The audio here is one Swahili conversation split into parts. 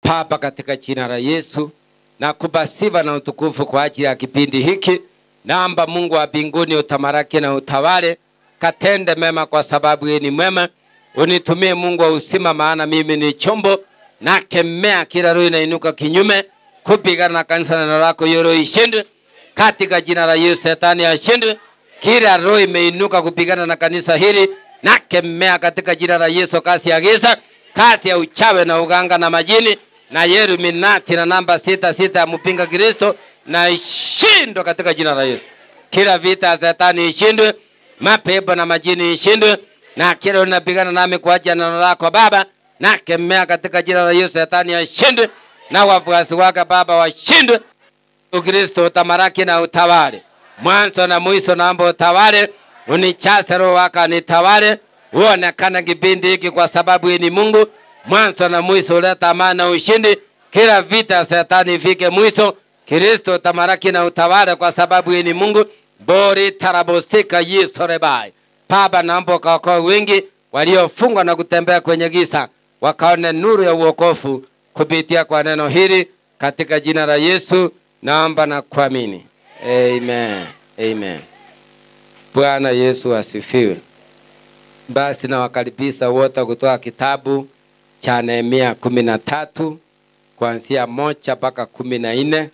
Baba, katika jina la Yesu nakupa sifa na utukufu kwa ajili ya kipindi hiki. Naomba Mungu wa mbinguni utamaraki na utawale, katende mema kwa sababu yeye ni mwema. Unitumie Mungu wa uzima, maana mimi ni chombo. Nakemea kila roho inainuka kinyume kupigana na kanisa na neno lako, hiyo roho ishindwe katika jina la Yesu. Shetani ashindwe. Kila roho imeinuka kupigana na kanisa hili, nakemea katika jina la Yesu. Kasi ya giza, kasi ya uchawi na uganga na majini na Illuminati na namba 66 ya mpinga Kristo na ishindwe katika jina la Yesu. Kila vita ya Shetani ishindwe, mapepo na majini ishindwe, na kila unapigana nami kwa ajili ya neno lako Baba, nakemea katika jina la Yesu. Shetani ashindwe na wafuasi wake Baba washindwe. Kristo utamaraki na utawale mwanzo na mwisho. Naomba utawale, unichase roho wako nitawale, uonekane kipindi hiki kwa sababu yeye ni Mungu. Mwanzo na mwisho uleta amani na ushindi. Kila vita Shetani ifike mwisho. Kristo utamaraki na utawale kwa sababu yeye ni Mungu. Bori tarabosika yisorebai. Baba, naomba ukaokoe wengi waliofungwa na kutembea kwenye giza, wakaone nuru ya uokofu kupitia kwa neno hili katika jina la Yesu naomba na kuamini. Amen. Amen. Bwana Yesu asifiwe. Basi na wakaribisha wote kutoka kitabu cha Nehemia 13 kuanzia 1 mpaka 14.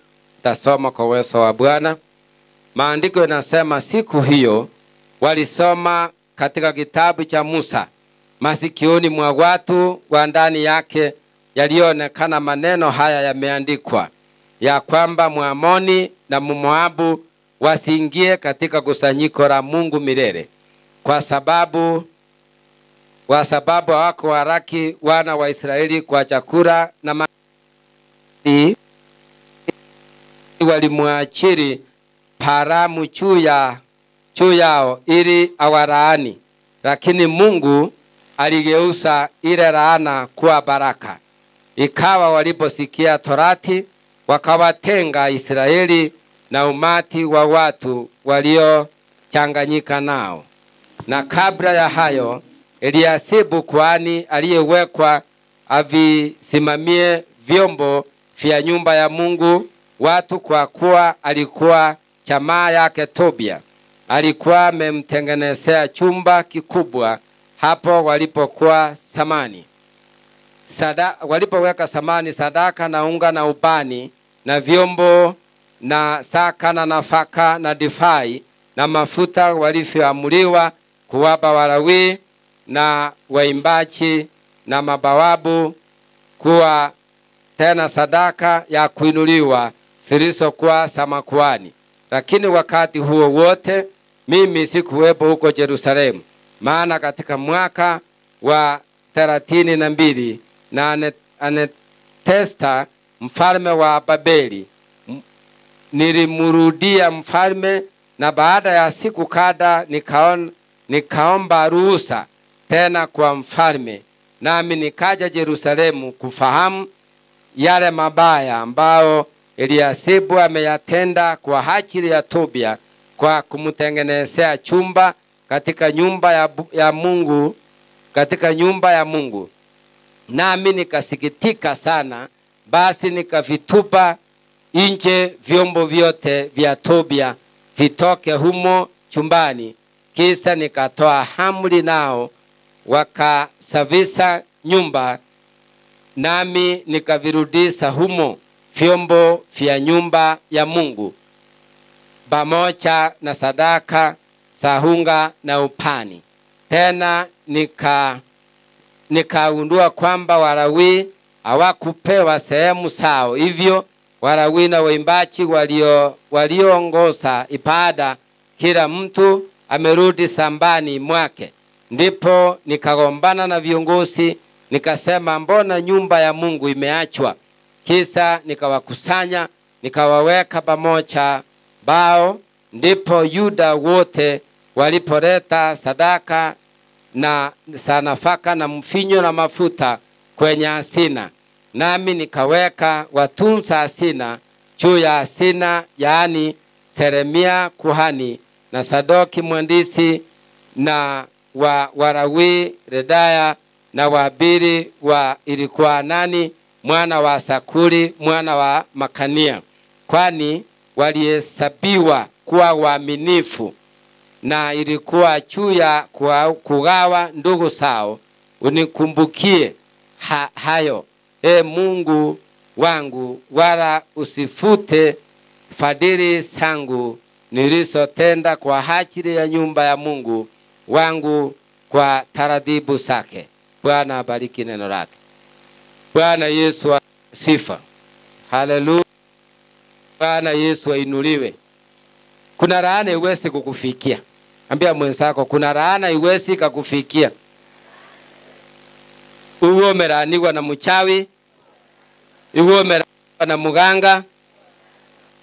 Tasoma kwa uwezo wa Bwana. Maandiko yanasema siku hiyo walisoma katika kitabu cha Musa masikioni mwa watu wa ndani yake yalionekana maneno haya yameandikwa, ya kwamba Mwamoni na Mmoabu wasiingie katika kusanyiko la Mungu milele, kwa sababu hawako waraki wana wa Israeli kwa chakula na maji. Walimwachiri Paramu juu yao ili awalaani, lakini Mungu aligeuza ile laana kuwa baraka. Ikawa waliposikia Torati, wakawatenga Israeli na umati wa watu waliochanganyika nao. Na kabla ya hayo, Eliasibu kuhani aliyewekwa avisimamie vyombo vya nyumba ya Mungu watu, kwa kuwa alikuwa jamaa yake Tobia, alikuwa amemtengenezea chumba kikubwa hapo walipoweka samani sadaka na unga na ubani na vyombo na saka na nafaka na divai na mafuta, walivyoamuliwa kuwapa Walawi na waimbaji na mabawabu kuwa tena sadaka ya kuinuliwa zilizokuwa za makuhani. Lakini wakati huo wote mimi sikuwepo huko Yerusalemu, maana katika mwaka wa 32 na Anetesta mfalme wa Babeli nilimurudia mfalme, na baada ya siku kadha nikaomba ruhusa tena kwa mfalme, nami nikaja Yerusalemu kufahamu yale mabaya ambao Eliasibu ameyatenda kwa ajili ya Tobia, kwa kumtengenezea chumba katika nyumba ya Mungu, Nami nikasikitika sana, basi nikavitupa nje vyombo vyote vya Tobia vitoke humo chumbani. Kisha nikatoa amri, nao wakasafisha nyumba, nami nikavirudisha humo vyombo vya nyumba ya Mungu pamoja na sadaka za unga na upani. Tena nikaundua kwamba Walawi hawakupewa sehemu sao. Hivyo Walawi na waimbaji walioongoza ibada, kila mtu amerudi sambani mwake. Ndipo nikagombana na viongozi, nikasema, mbona nyumba ya Mungu imeachwa? Kisha nikawakusanya, nikawaweka pamoja bao. Ndipo Yuda wote walipoleta sadaka na nafaka na mfinyo na mafuta kwenye hazina, nami nikaweka watunza hazina juu ya hazina, yaani Seremia kuhani na Sadoki mwandishi na Walawi Redaya na Wabiri wa ilikuwa nani mwana wa Sakuri, mwana wa Makania, kwani walihesabiwa kuwa waaminifu, na ilikuwa juu ya kugawa ndugu sao. Unikumbukie hayo, Mungu wangu, wala usifute fadhili zangu nilizotenda kwa ajili ya nyumba ya Mungu wangu kwa taratibu zake. Bwana abariki neno lake. Bwana Yesu sifa. Haleluya. Bwana Yesu ainuliwe. Kuna laana iwezi kukufikia. Ambia mwenzako, kuna laana iwezi kukufikia. Uwe umelaaniwa na mchawi, uwe umelaaniwa na muganga,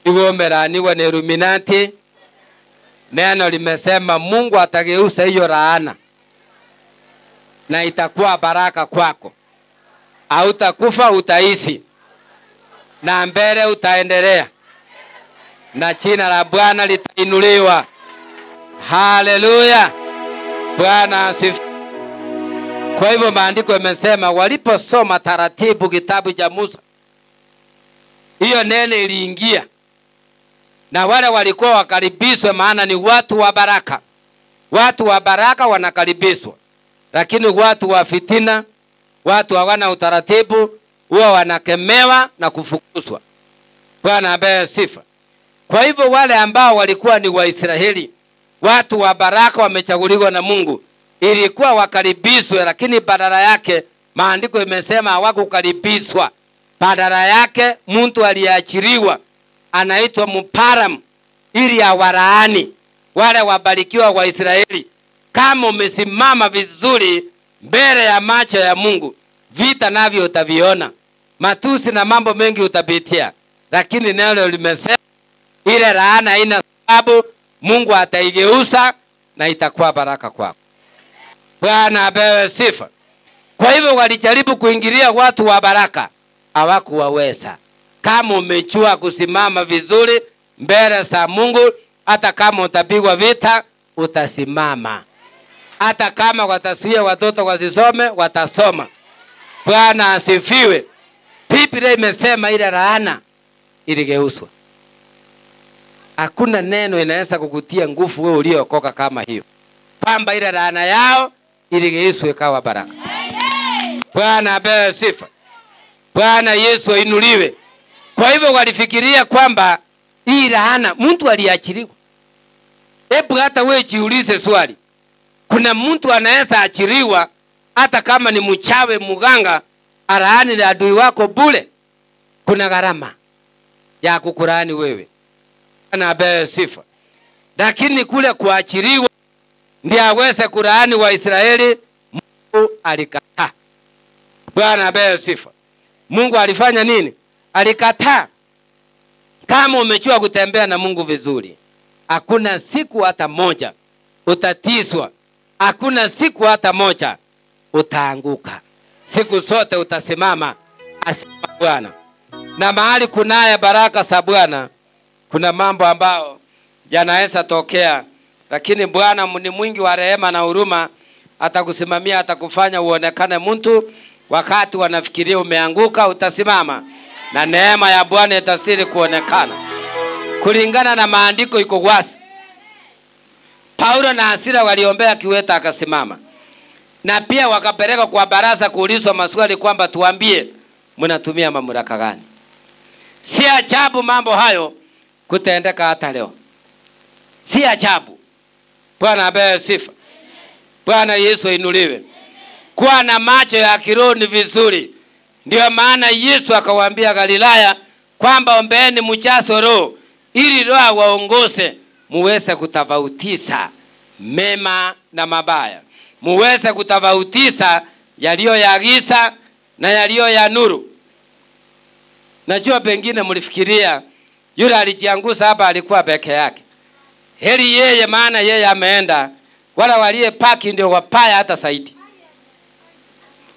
uwe umelaaniwa na Illuminati. Neno limesema Mungu atageuza hiyo laana na itakuwa baraka kwako. Hautakufa, utaishi, na mbele utaendelea, na jina la Bwana litainuliwa. Haleluya. Bwana asifiwe. Kwa hivyo maandiko yamesema waliposoma taratibu kitabu cha Musa, hiyo neno iliingia, na wale walikuwa wakaribishwe, maana ni watu wa baraka. Watu wa baraka wanakaribishwa, lakini watu wa fitina, watu hawana utaratibu, huwa wanakemewa na kufukuzwa. Bwana apewe sifa. Kwa hivyo wale ambao walikuwa ni Waisraeli, watu wa baraka wamechaguliwa na Mungu, ilikuwa wakaribishwe, lakini badala yake maandiko imesema hawakukaribishwa. Badala yake mtu aliachiriwa anaitwa Muparam, ili awalaani wale wabarikiwa wa Israeli. Kama umesimama vizuri mbele ya macho ya Mungu, vita navyo utaviona, matusi na mambo mengi utapitia, lakini neno limesema ile laana ina sababu, Mungu ataigeuza na itakuwa baraka kwako. Bwana apewe sifa. Kwa hivyo walijaribu kuingilia watu wa baraka, hawakuwaweza. Kama umejua kusimama vizuri mbele za Mungu, hata kama utapigwa vita, utasimama. Hata kama watasuia watoto wasisome, watasoma. Bwana asifiwe. Biblia imesema ile laana iligeuzwa. Hakuna neno inaweza kukutia nguvu wewe uliokoka kama hiyo, kwamba ile laana yao iligeuzwa ikawa baraka. Bwana apewe sifa. Bwana Yesu ainuliwe. Kwa hivyo walifikiria kwamba hii laana mtu aliachiliwa. Hebu hata wewe jiulize swali. Kuna mtu anaweza achiliwa hata kama ni mchawi, muganga, alaani la adui wako bure? Kuna gharama ya kukulaani wewe. Bwana apewe sifa. Lakini kule kuachiliwa ndiye aweze kulaani Waisraeli, Mungu alikataa. Bwana apewe sifa. Mungu alifanya nini? Alikataa. Kama umejua kutembea na Mungu vizuri, hakuna siku hata moja utatiswa, hakuna siku hata moja utaanguka. Siku zote utasimama, asema Bwana. Na mahali kunaye baraka za Bwana, kuna mambo ambao yanaweza tokea, lakini Bwana ni mwingi wa rehema na huruma, atakusimamia, atakufanya uonekane mtu. Wakati wanafikiria umeanguka, utasimama, na neema ya Bwana itasiri kuonekana. Kulingana na maandiko iko wazi, Paulo na Sila waliombea kiwete akasimama, na pia wakapeleka kwa baraza kuulizwa maswali kwamba tuambie mnatumia mamlaka gani. Si ajabu mambo hayo kutendeka hata leo. Si ajabu. Bwana apewe sifa. Bwana Yesu ainuliwe. Kuwa na macho ya kiroho ni vizuri. Ndio maana Yesu akawaambia Galilaya kwamba ombeeni mjazo Roho, ili Roho waongoze muweze kutofautisha mema na mabaya, muweze kutofautisha yaliyo ya giza na yaliyo ya nuru. Najua pengine mlifikiria yule alijiangusa hapa alikuwa peke yake. Heri yeye, maana yeye ameenda. Wala walie paki ndio wapaya hata zaidi.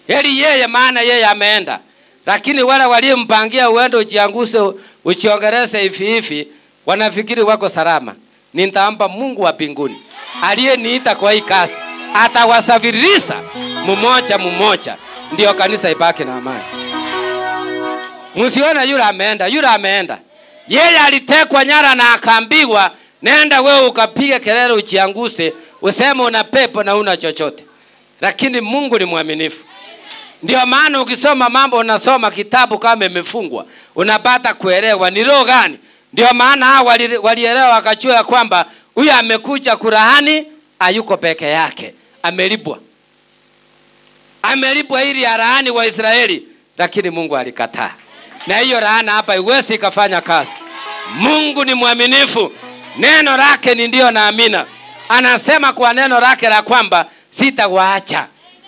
Heri yeye, maana yeye ameenda. Lakini wala walie mpangia uende ujianguse, uchiongereze hivi, wanafikiri wako salama. Nitaomba Mungu wa mbinguni aliyeniita kwa hii kazi atawasafirisha mmoja mmoja, ndio kanisa ibaki na amani. Msiona yule ameenda. Yeye alitekwa nyara na akaambiwa nenda wewe ukapige kelele uchianguse, useme una pepo na una chochote. Lakini Mungu ni mwaminifu. Ndio maana ukisoma mambo unasoma kitabu kama imefungwa, unapata kuelewa ni roho gani. Ndio maana hao walielewa wakachua kwamba huyu amekuja kurahani, hayuko peke yake. Amelipwa ili arahani wa Israeli, lakini Mungu alikataa. Na hiyo laana hapa iwezi ikafanya kazi. Mungu ni mwaminifu. Neno lake ni ndio na amina. Anasema kwa neno lake la kwamba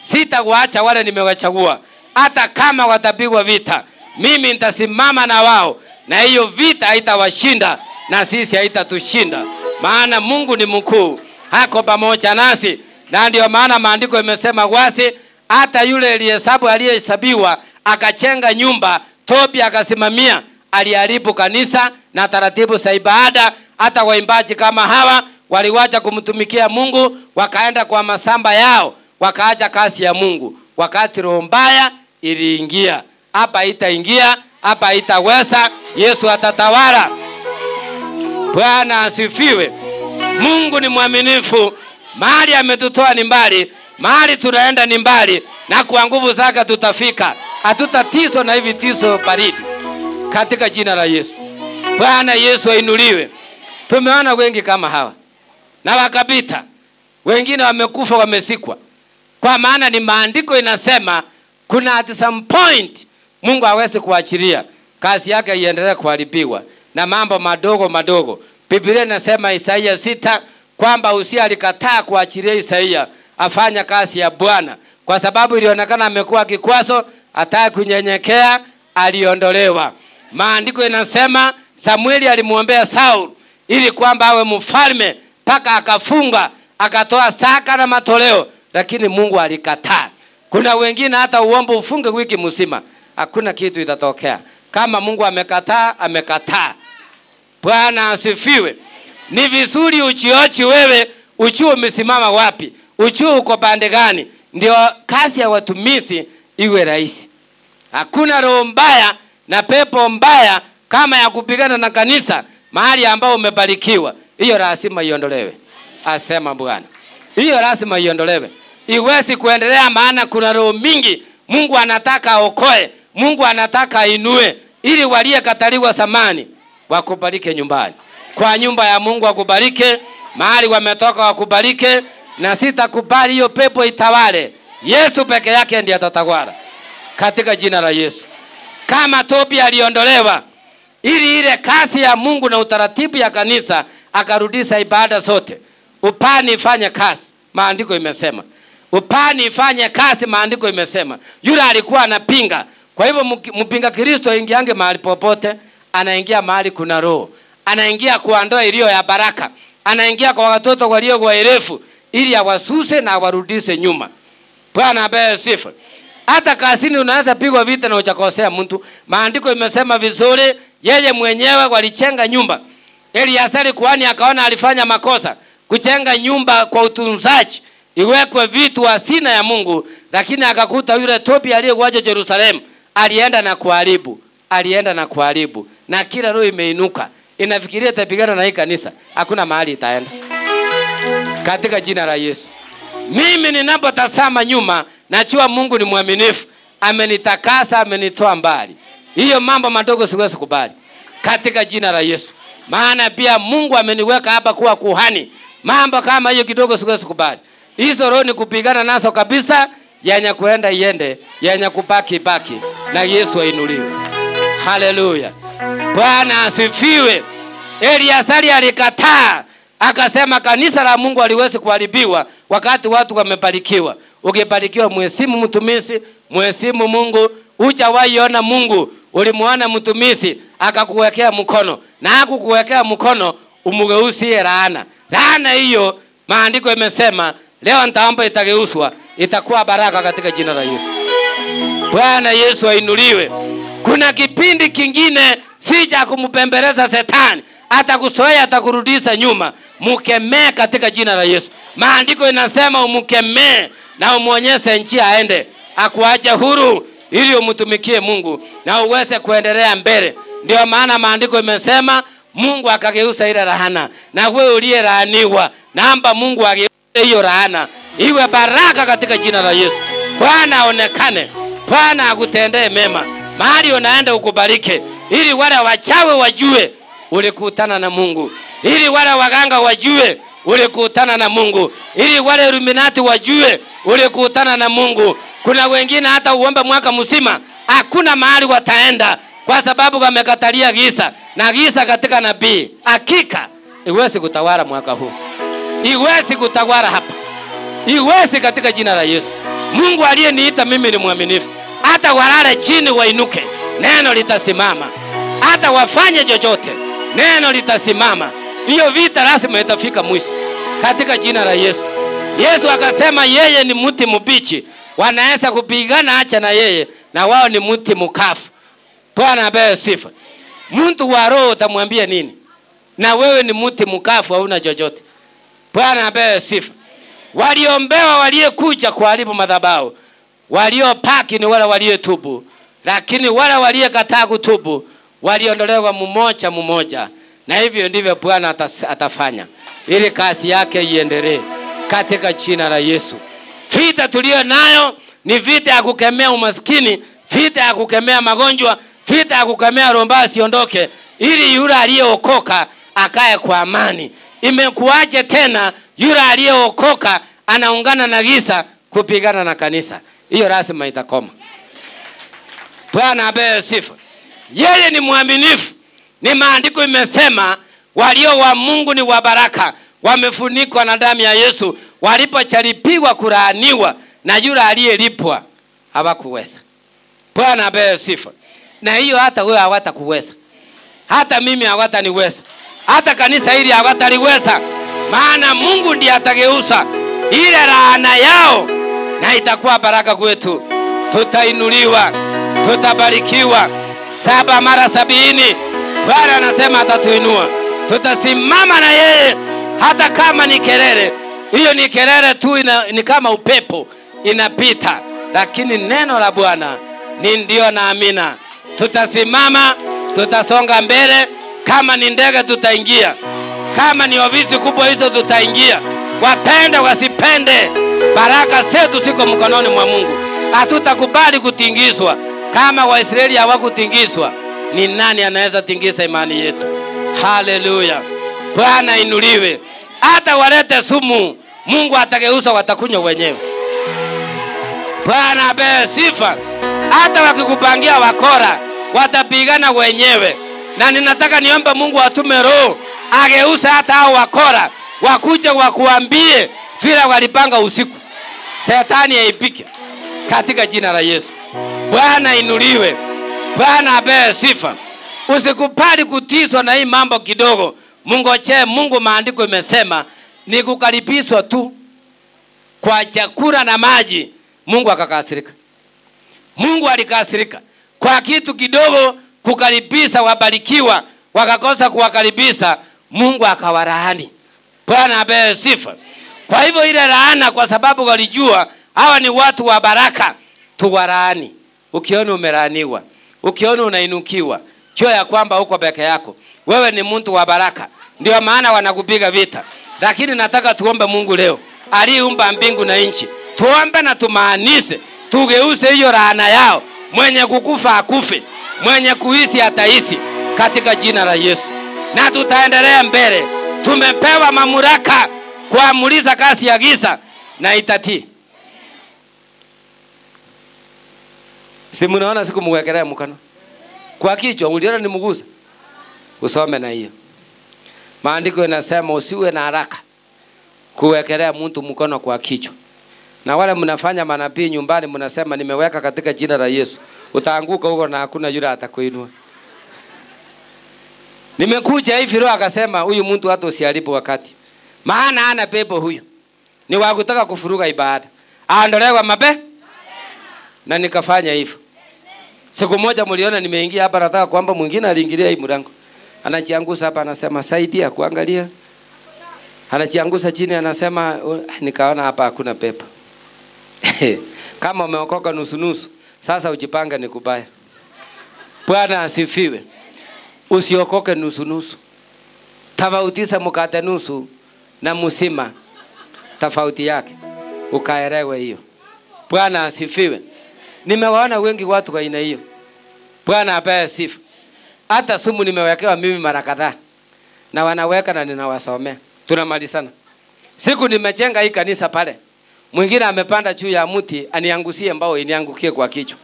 sitawaacha wale nimewachagua. Hata kama watapigwa vita, mimi nitasimama na wao, na hiyo vita haitawashinda na sisi haitatushinda. Maana Mungu ni mkuu, hako pamoja nasi. Na ndio maana maandiko yamesema wazi, hata yule aliyehesabiwa akachenga nyumba, Tobia akasimamia, aliharibu kanisa na taratibu za ibada. Hata waimbaji kama hawa waliwacha kumtumikia Mungu, wakaenda kwa masamba yao, wakaacha kazi ya Mungu. Wakati roho mbaya iliingia, hapa itaingia, hapa itaweza. Yesu atatawala. Bwana asifiwe. Mungu ni mwaminifu. Mahali ametutoa ni mbali, mahali tunaenda ni mbali, na kwa nguvu zake tutafika. Hatutatizo na hivi tizo baridi, katika jina la Yesu. Bwana Yesu ainuliwe. Tumeona wengi kama hawa na wakapita, wengine wamekufa, wamesikwa. Kwa maana ni maandiko inasema kuna at some point Mungu hawezi kuachilia kazi yake iendelee kuharibiwa na mambo madogo. Biblia inasema Isaia 6 kwamba Uzia alikataa kuachilia Isaia afanya kazi ya Bwana, kwa sababu ilionekana amekuwa kikwazo, hataki kunyenyekea, aliondolewa. Maandiko inasema Samueli alimuombea Saul ili kwamba awe mfalme, paka akafunga, akatoa saka na matoleo, lakini Mungu alikataa. Kuna wengine hata uombe ufunge wiki mzima, hakuna kitu itatokea. Kama Mungu amekataa. Bwana asifiwe. Ni vizuri uchiochi wewe, ujue umesimama wapi, ujue uko pande gani, ndio kazi ya watumishi iwe rahisi. Hakuna roho mbaya na pepo mbaya kama ya kupigana na kanisa mahali ambao umebarikiwa. Hiyo lazima iondolewe, asema Bwana. Hiyo lazima iondolewe. Iwezi kuendelea, maana kuna roho mingi Mungu anataka aokoe, Mungu anataka ainue, ili waliyekataliwa zamani wakubarike nyumbani. Kwa nyumba ya Mungu wakubarike, mahali wametoka wakubarike, na sitakubali hiyo pepo itawale. Yesu peke yake ndiye atatawala, katika jina la Yesu. Kama Tobia aliondolewa ili ile kazi ya Mungu na utaratibu ya kanisa, akarudisha ibada zote. Upani ifanye kazi, maandiko imesema. Upani ifanye kazi, maandiko imesema. Yule alikuwa anapinga. Kwa hivyo mpinga Kristo ingiange mahali popote, anaingia mahali kuna roho. Anaingia kwa ndoa iliyo ya baraka. Anaingia kwa watoto walio waerefu ili awasuse na awarudishe nyuma. Bwana apewe sifa. Hata kazini unaweza pigwa vita na hujakosea mtu. Maandiko imesema vizuri, yeye mwenyewe walichenga nyumba. Eliasari kuhani akaona alifanya makosa kuchenga nyumba kwa utunzaji, iwekwe vitu hazina ya Mungu, lakini akakuta yule Tobia aliyekuwa Yerusalemu alienda na kuharibu. Na kila roho imeinuka inafikiria itapigana na hii kanisa, hakuna mahali itaenda, katika jina la Yesu. Mimi ninapotazama nyuma, najua Mungu ni mwaminifu, amenitakasa, amenitoa mbali. Hiyo mambo madogo siwezi kubali, katika jina la Yesu. Maana pia Mungu ameniweka hapa kuwa kuhani. Mambo kama hiyo kidogo siwezi kubali. Hizo roho ni kupigana nazo kabisa, yenye kuenda iende, yenye kubaki baki, na Yesu ainuliwe. Haleluya. Bwana asifiwe. Eliasari alikataa, akasema kanisa la Mungu haliwezi kuharibiwa wakati watu wamebarikiwa. Ukibarikiwa mheshimu mtumishi, mheshimu Mungu. Hujawahi Mungu, ulimuona mtumishi akakuwekea mkono, na hakukuwekea mkono umugeuzie laana. Laana hiyo maandiko yamesema leo nitaomba itageuzwa, itakuwa baraka katika jina la Yesu. Bwana Yesu ainuliwe. Kuna kipindi kingine sija kumpembeleza Shetani, atakusoea, atakurudisha nyuma. Mkemee katika jina la Yesu. Maandiko inasema umkemee na umuonyeshe njia aende, akuache huru ili umtumikie Mungu na uweze kuendelea mbele. Ndio maana maandiko imesema Mungu akageuza ile laana, na wewe uliyelaaniwa naomba Mungu ageuze hiyo laana iwe baraka katika jina la Yesu. Bwana aonekane, Bwana akutendee mema, mahali unaenda ukubarike, ili wale wachawi wajue ulikutana na Mungu, ili wale waganga wajue ulikutana na Mungu, ili wale Illuminati wajue ulikutana na Mungu. Kuna wengine hata uombe mwaka mzima hakuna mahali wataenda kwa sababu wamekatalia giza, na giza katika nabii hakika iwezi kutawala mwaka huu, iwezi kutawala hapa, iwezi katika jina la Yesu. Mungu aliyeniita mimi ni mwaminifu. Hata walale chini wainuke, neno litasimama. Hata wafanye chochote, neno litasimama. Hiyo vita lazima itafika mwisho katika jina la Yesu. Yesu akasema yeye ni mti mbichi, wanaweza kupigana acha na yeye, na wao ni mti mkafu. Bwana apewe sifa. Mtu wa roho utamwambia nini? Na wewe ni mti mkafu, hauna chochote. Bwana apewe sifa. Waliombewa waliyekuja kuharibu madhabahu, waliopaki ni wale waliotubu, lakini wale waliyekataa kutubu waliondolewa mmoja mmoja. Na hivyo ndivyo Bwana atafanya ili kazi yake iendelee katika jina la Yesu. Vita tulio nayo ni vita ya kukemea umaskini, vita ya kukemea magonjwa, vita ya kukemea roho mbaya siondoke, ili yule aliyeokoka akae kwa amani. Imekuaje tena yule aliyeokoka anaungana na giza kupigana na kanisa? Hiyo lazima itakoma. Bwana apewe sifa. Yeye ni mwaminifu. Ni maandiko imesema walio wa Mungu ni wa baraka, wamefunikwa na damu ya Yesu. Walipocharipigwa kulaaniwa, na yule aliyelipwa hawakuweza. Bwana apewe sifa. Na hiyo hata wewe hawatakuweza, hata mimi hawataniweza, hata kanisa hili hawataliweza, maana Mungu ndiye atageuza ile laana yao na itakuwa baraka kwetu. Tutainuliwa, tutabarikiwa 7 mara 70. Bwana anasema atatuinua. Tutasimama na yeye hata kama ni kelele. Hiyo ni kelele tu, ni kama upepo inapita, lakini neno la Bwana ni ndio na amina. Tutasimama, tutasonga mbele. Kama ni ndege tutaingia, kama ni ofisi kubwa hizo tutaingia. Wapende wasipende, baraka zetu ziko mkononi mwa Mungu. Hatutakubali kutingizwa. Kama Waisraeli hawakutingizwa, ni nani anaweza tingiza imani yetu? Haleluya. Bwana inuliwe. Hata walete sumu, Mungu atageuza, watakunywa wenyewe. Bwana apewe sifa. Hata wakikupangia wakora, watapigana wenyewe. Na ninataka niombe Mungu atume roho ageuza hata hao wakora, wakuje wakuambie vile walipanga usiku. Shetani aipike katika jina la Yesu. Bwana inuliwe. Bwana apewe sifa. Usikubali kutizwa na hii mambo kidogo. Mungoje Mungu. Maandiko imesema ni kukaribishwa tu kwa chakula na maji, Mungu akakasirika. Mungu alikasirika kwa kitu kidogo kukaribisha wabarikiwa, wakakosa kuwakaribisha, Mungu akawalaani. Bwana apewe sifa. Kwa hivyo ile laana, kwa sababu walijua hawa ni watu wa baraka, tuwalaani. Ukiona umelaaniwa, ukiona unainukiwa, jua ya kwamba uko peke yako. Wewe ni mtu wa baraka, ndio maana wanakupiga vita. Lakini nataka tuombe Mungu leo aliyeumba mbingu na nchi. Tuombe na tumaanishe, tugeuze hiyo laana yao. Mwenye kukufa akufe, mwenye kuishi ataishi katika jina la Yesu. Na tutaendelea mbele. Tumepewa mamlaka kuamuliza kazi ya giza na itatii. Si mnaona siku mwekelea mkono kwa kichwa, uliona ni mgusa? Usome na hiyo. Maandiko yanasema usiwe na haraka kuwekelea mtu mkono kwa kichwa. Na wale mnafanya manabii nyumbani mnasema nimeweka katika jina la Yesu, utaanguka huko na hakuna yule atakuinua. Nimekuja hivi roho akasema huyu mtu hata usiharibu wakati, maana ana pepo huyu. Ni wa kutaka kufuruga ibada, aondolewa mabe. Na nikafanya hivyo. Siku moja mliona nimeingia hapa, nataka kwamba mwingine aliingilia hii mlango. Anajiangusa hapa, anasema saidia kuangalia. Anajiangusa chini, anasema nikaona hapa hakuna pepo. Kama umeokoka nusu nusu, Sasa ujipange ni kubaya. Bwana asifiwe. Usiokoke nusu nusu. Tofautisha mkate nusu na mzima. Tofauti yake. Ukaelewe hiyo. Bwana asifiwe. Nimewaona wengi watu kwa aina hiyo. Bwana apewe sifa. Hata sumu nimewekewa mimi mara kadhaa. Na wanaweka na ninawasomea. Tunamalizana. Siku nimejenga hii kanisa pale. Mwingine amepanda juu ya mti aniangusie mbao iniangukie kwa kichwa.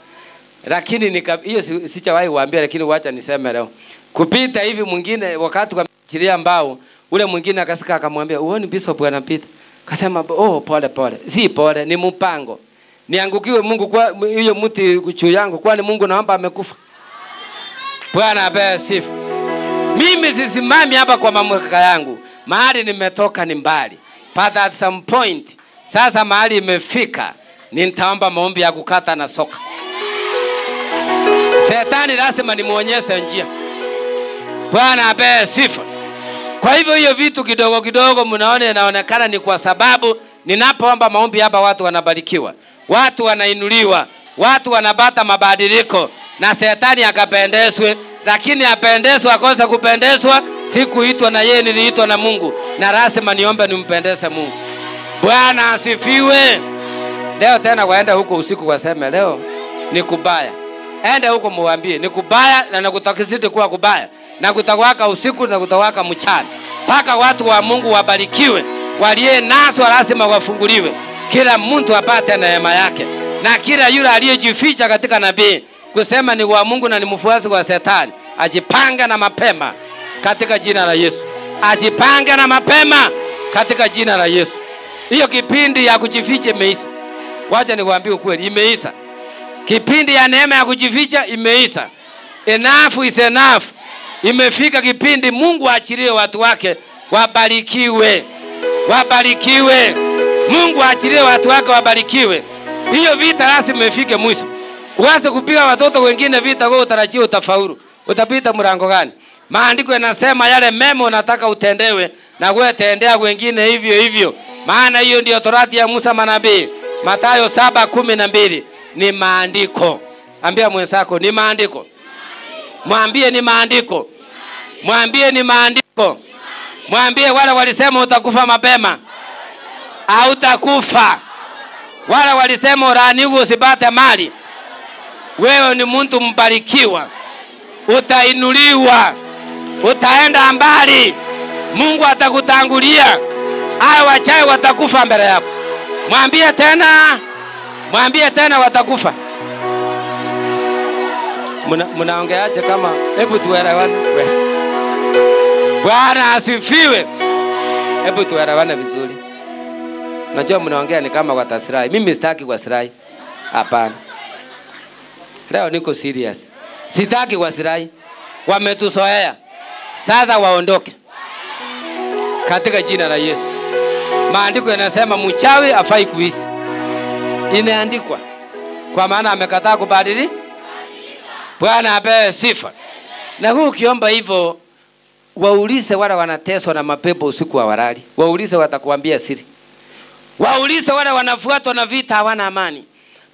Lakini hiyo sijawahi kuambia, lakini wacha niseme leo. Kupita hivi mwingine wakati kuachilia mbao, ule mwingine akasika akamwambia, "Uone bishop anapita." Akasema, "Oh, pole pole." Si pole, ni mpango. Niangukiwe Mungu kwa hiyo mti juu yangu, kwani Mungu naomba amekufa. Bwana apewe sifa. Mimi sisimami hapa kwa mamlaka yangu. Mahali nimetoka ni mbali. But at some point, sasa mahali imefika, nitaomba maombi ya kukata na soka. Shetani lazima nimuonyeshe njia. Bwana apewe sifa. Kwa hivyo hiyo vitu kidogo kidogo mnaona inaonekana ni kwa sababu ninapoomba maombi hapa watu wanabarikiwa. Watu wanainuliwa. Watu wanapata mabadiliko. Na shetani akapendezwe. Lakini apendezwe akosa kupendezwa. Sikuitwa na yeye, niliitwa na Mungu. Na lazima niombe nimpendeze Mungu. Bwana asifiwe. Leo tena waenda huko usiku waseme leo ni kubaya. Ende huko muambie ni kubaya na nakutakisiti kuwa kubaya. Na kutawaka usiku na kutawaka mchana. Paka watu wa Mungu wabarikiwe. Walie naso lazima wafunguliwe. Kila mtu apate neema yake. Na kila yule aliyejificha katika nabii kusema ni wa Mungu na ni mfuasi wa Shetani, ajipange na mapema katika jina la Yesu. Ajipange na mapema katika jina la Yesu. Hiyo kipindi ya kujificha imeisha. Wacha niwaambie ukweli, imeisha. Kipindi ya neema ya kujificha imeisha. Enough is enough. Imefika kipindi Mungu aachilie watu wake wabarikiwe. Wabarikiwe. Mungu aachilie watu wake wabarikiwe. Hiyo vita lazima ifike mwisho. Uanze kupiga watoto wengine vita kwa utarajio utafaulu. Utapita mlango gani? Maandiko yanasema yale mema unataka utendewe na wewe tendea wengine hivyo hivyo. Maana hiyo ndio Torati ya Musa manabii. Mathayo 7:12 ni maandiko. Ambia mwenzako ni maandiko. Mwambie ni maandiko. Mwambie ni maandiko. Mwambie wale walisema utakufa mapema. Hautakufa. Wale walisema ulaaniwe usipate mali. Wewe ni mtu mbarikiwa. Utainuliwa. Utaenda mbali. Mungu atakutangulia. Hao wachawi watakufa mbele yako. Mwambie tena. Mwambie tena watakufa. Mnaongeaje kama hebu tuelewane? Bwana asifiwe. Hebu tuelewane vizuri. Najua mnaongea ni kama kwa tasirai. Mimi sitaki kwa sirai. Hapana. Leo niko serious. Sitaki kwa sirai. Wametusoea. Sasa waondoke. Katika jina la Yesu. Maandiko yanasema mchawi afai kuishi. Imeandikwa. Kwa maana amekataa kubadili. Bwana apewe sifa. Na huu ukiomba hivyo, waulize wale wanateswa na mapepo usiku wa walali. Waulize watakuambia siri. Waulize wale wanafuatwa na vita hawana amani.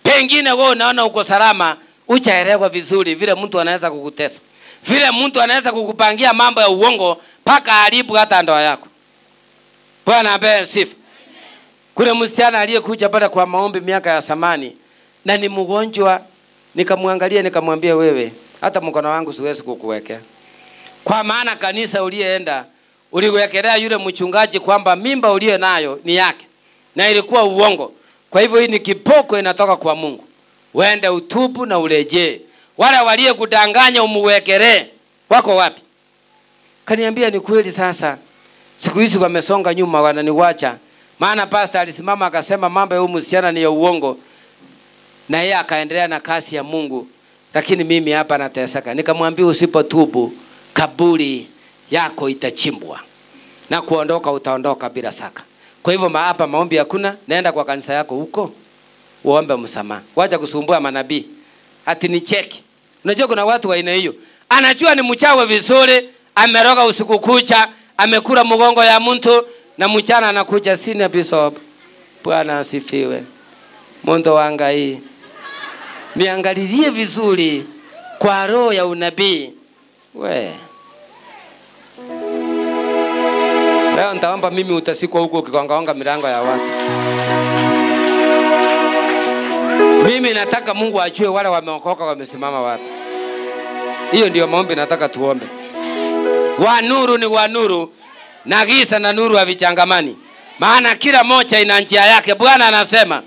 Pengine wewe unaona uko salama, uchaelewa vizuri vile mtu anaweza kukutesa. Vile mtu anaweza kukupangia mambo ya uongo paka haribu hata ndoa yako. Bwana apewe sifa. Kuna msichana aliyekuja pale kwa maombi miaka ya zamani na ni mgonjwa, nikamwangalia nikamwambia wewe hata mkono wangu siwezi kukuwekea. Kwa maana kanisa uliyeenda uliwekelea yule mchungaji kwamba mimba uliye nayo ni yake na ilikuwa uongo. Kwa hivyo hii ni kipoko inatoka kwa Mungu. Uende utubu na urejee. Wale walio kudanganya umuwekelee wako wapi? Kaniambia ni kweli sasa. Siku hizi wamesonga nyuma wananiwacha. Maana pastor alisimama akasema mambo ya msichana ni ya uongo. Na yeye akaendelea na kasi ya Mungu. Lakini mimi hapa nateseka. Nikamwambia usipotubu kaburi yako itachimbwa. Na kuondoka utaondoka bila saka. Kwa hivyo hapa maombi hakuna, naenda kwa kanisa yako huko. Uombe msamaha. Wacha kusumbua manabii. Ati ni cheki. Unajua kuna watu wa aina hiyo. Anajua ni mchawi vizuri, ameroga usiku kucha, amekula mgongo ya mtu na mchana anakuja sina bishop. Bwana asifiwe. Mungu wanga hii. niangalilie vizuri kwa roho ya unabii. Leo nitaomba mimi utasikwa huko ukikongaonga milango ya watu. Mimi nataka Mungu ajue wale wameokoka wamesimama wapi. Hiyo ndio maombi nataka tuombe. Wa nuru ni wa nuru, na giza na nuru havichangamani. Maana kila moja ina njia yake. Bwana anasema.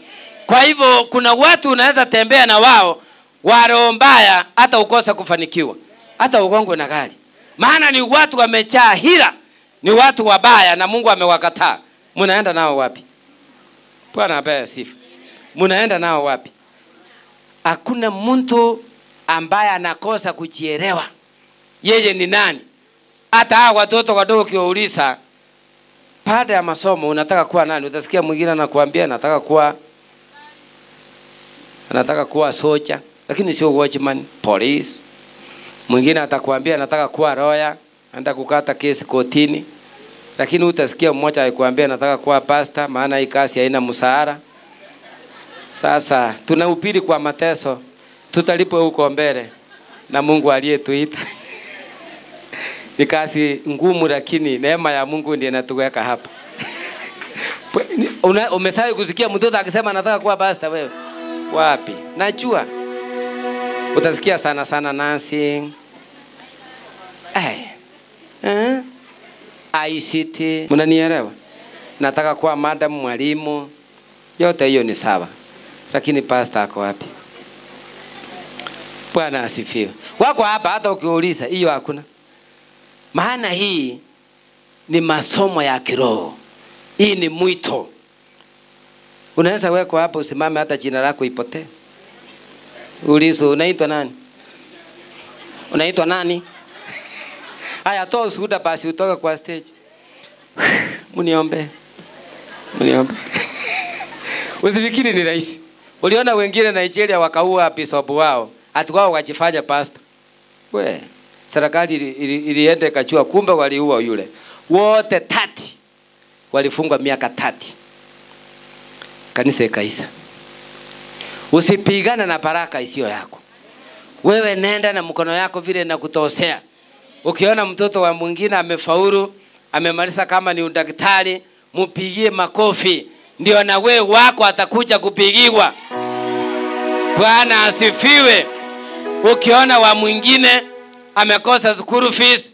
Kwa hivyo kuna watu unaweza tembea na wao wa roho mbaya hata ukosa kufanikiwa. Hata ugongwe na gari. Maana ni watu wamejaa hila. Ni watu wabaya na Mungu amewakataa. Munaenda nao wapi? Bwana apewe sifa. Munaenda nao wapi? Hakuna mtu ambaye anakosa kujielewa yeye ni nani. Hata hao watoto wadogo kiwauliza baada ya masomo unataka kuwa nani, utasikia mwingine anakuambia anataka kuwa soja, lakini sio watchman, police. Mwingine atakwambia anataka kuwa lawyer, anaenda kukata kesi kotini. Lakini utasikia mmoja akikwambia anataka kuwa pastor, maana hii kazi haina msaada. Sasa tunahubiri kwa mateso, tutalipwa huko mbele na Mungu aliyetuita. Ni kazi ngumu, lakini neema ya Mungu ndiye inatuweka hapa. Umesahau kusikia mtoto akisema anataka kuwa pastor wewe? Wapi? Najua. Utasikia sana nursing. ICT, mnanielewa? Nataka kuwa madam, mwalimu. Yote hiyo ni sawa. Lakini pastor ako wapi? Bwana asifiwe. Wako hapa hata ukiuliza hiyo hakuna. Maana hii ni masomo ya kiroho. Hii ni mwito. Unaweza weko hapa usimame hata jina lako ipotee. Ulizo unaitwa nani? Unaitwa nani? Haya, toa ushuhuda basi utoka kwa stage. Muniombe. Usifikiri ni rahisi. Uliona wengine Nigeria wakaua bishop wao, ati wao wakajifanya pastor. Serikali iliende kachua, kumbe waliua yule. Wote 30 walifungwa miaka 30. Kanisa ikaisha. Usipigana na baraka isiyo yako. Wewe nenda na mkono yako vile na kutosea. Ukiona mtoto wa mwingine amefaulu, amemaliza kama ni udaktari, mupigie makofi. Ndio na wewe wako atakuja kupigiwa. Bwana asifiwe. Ukiona wa mwingine amekosa school fees,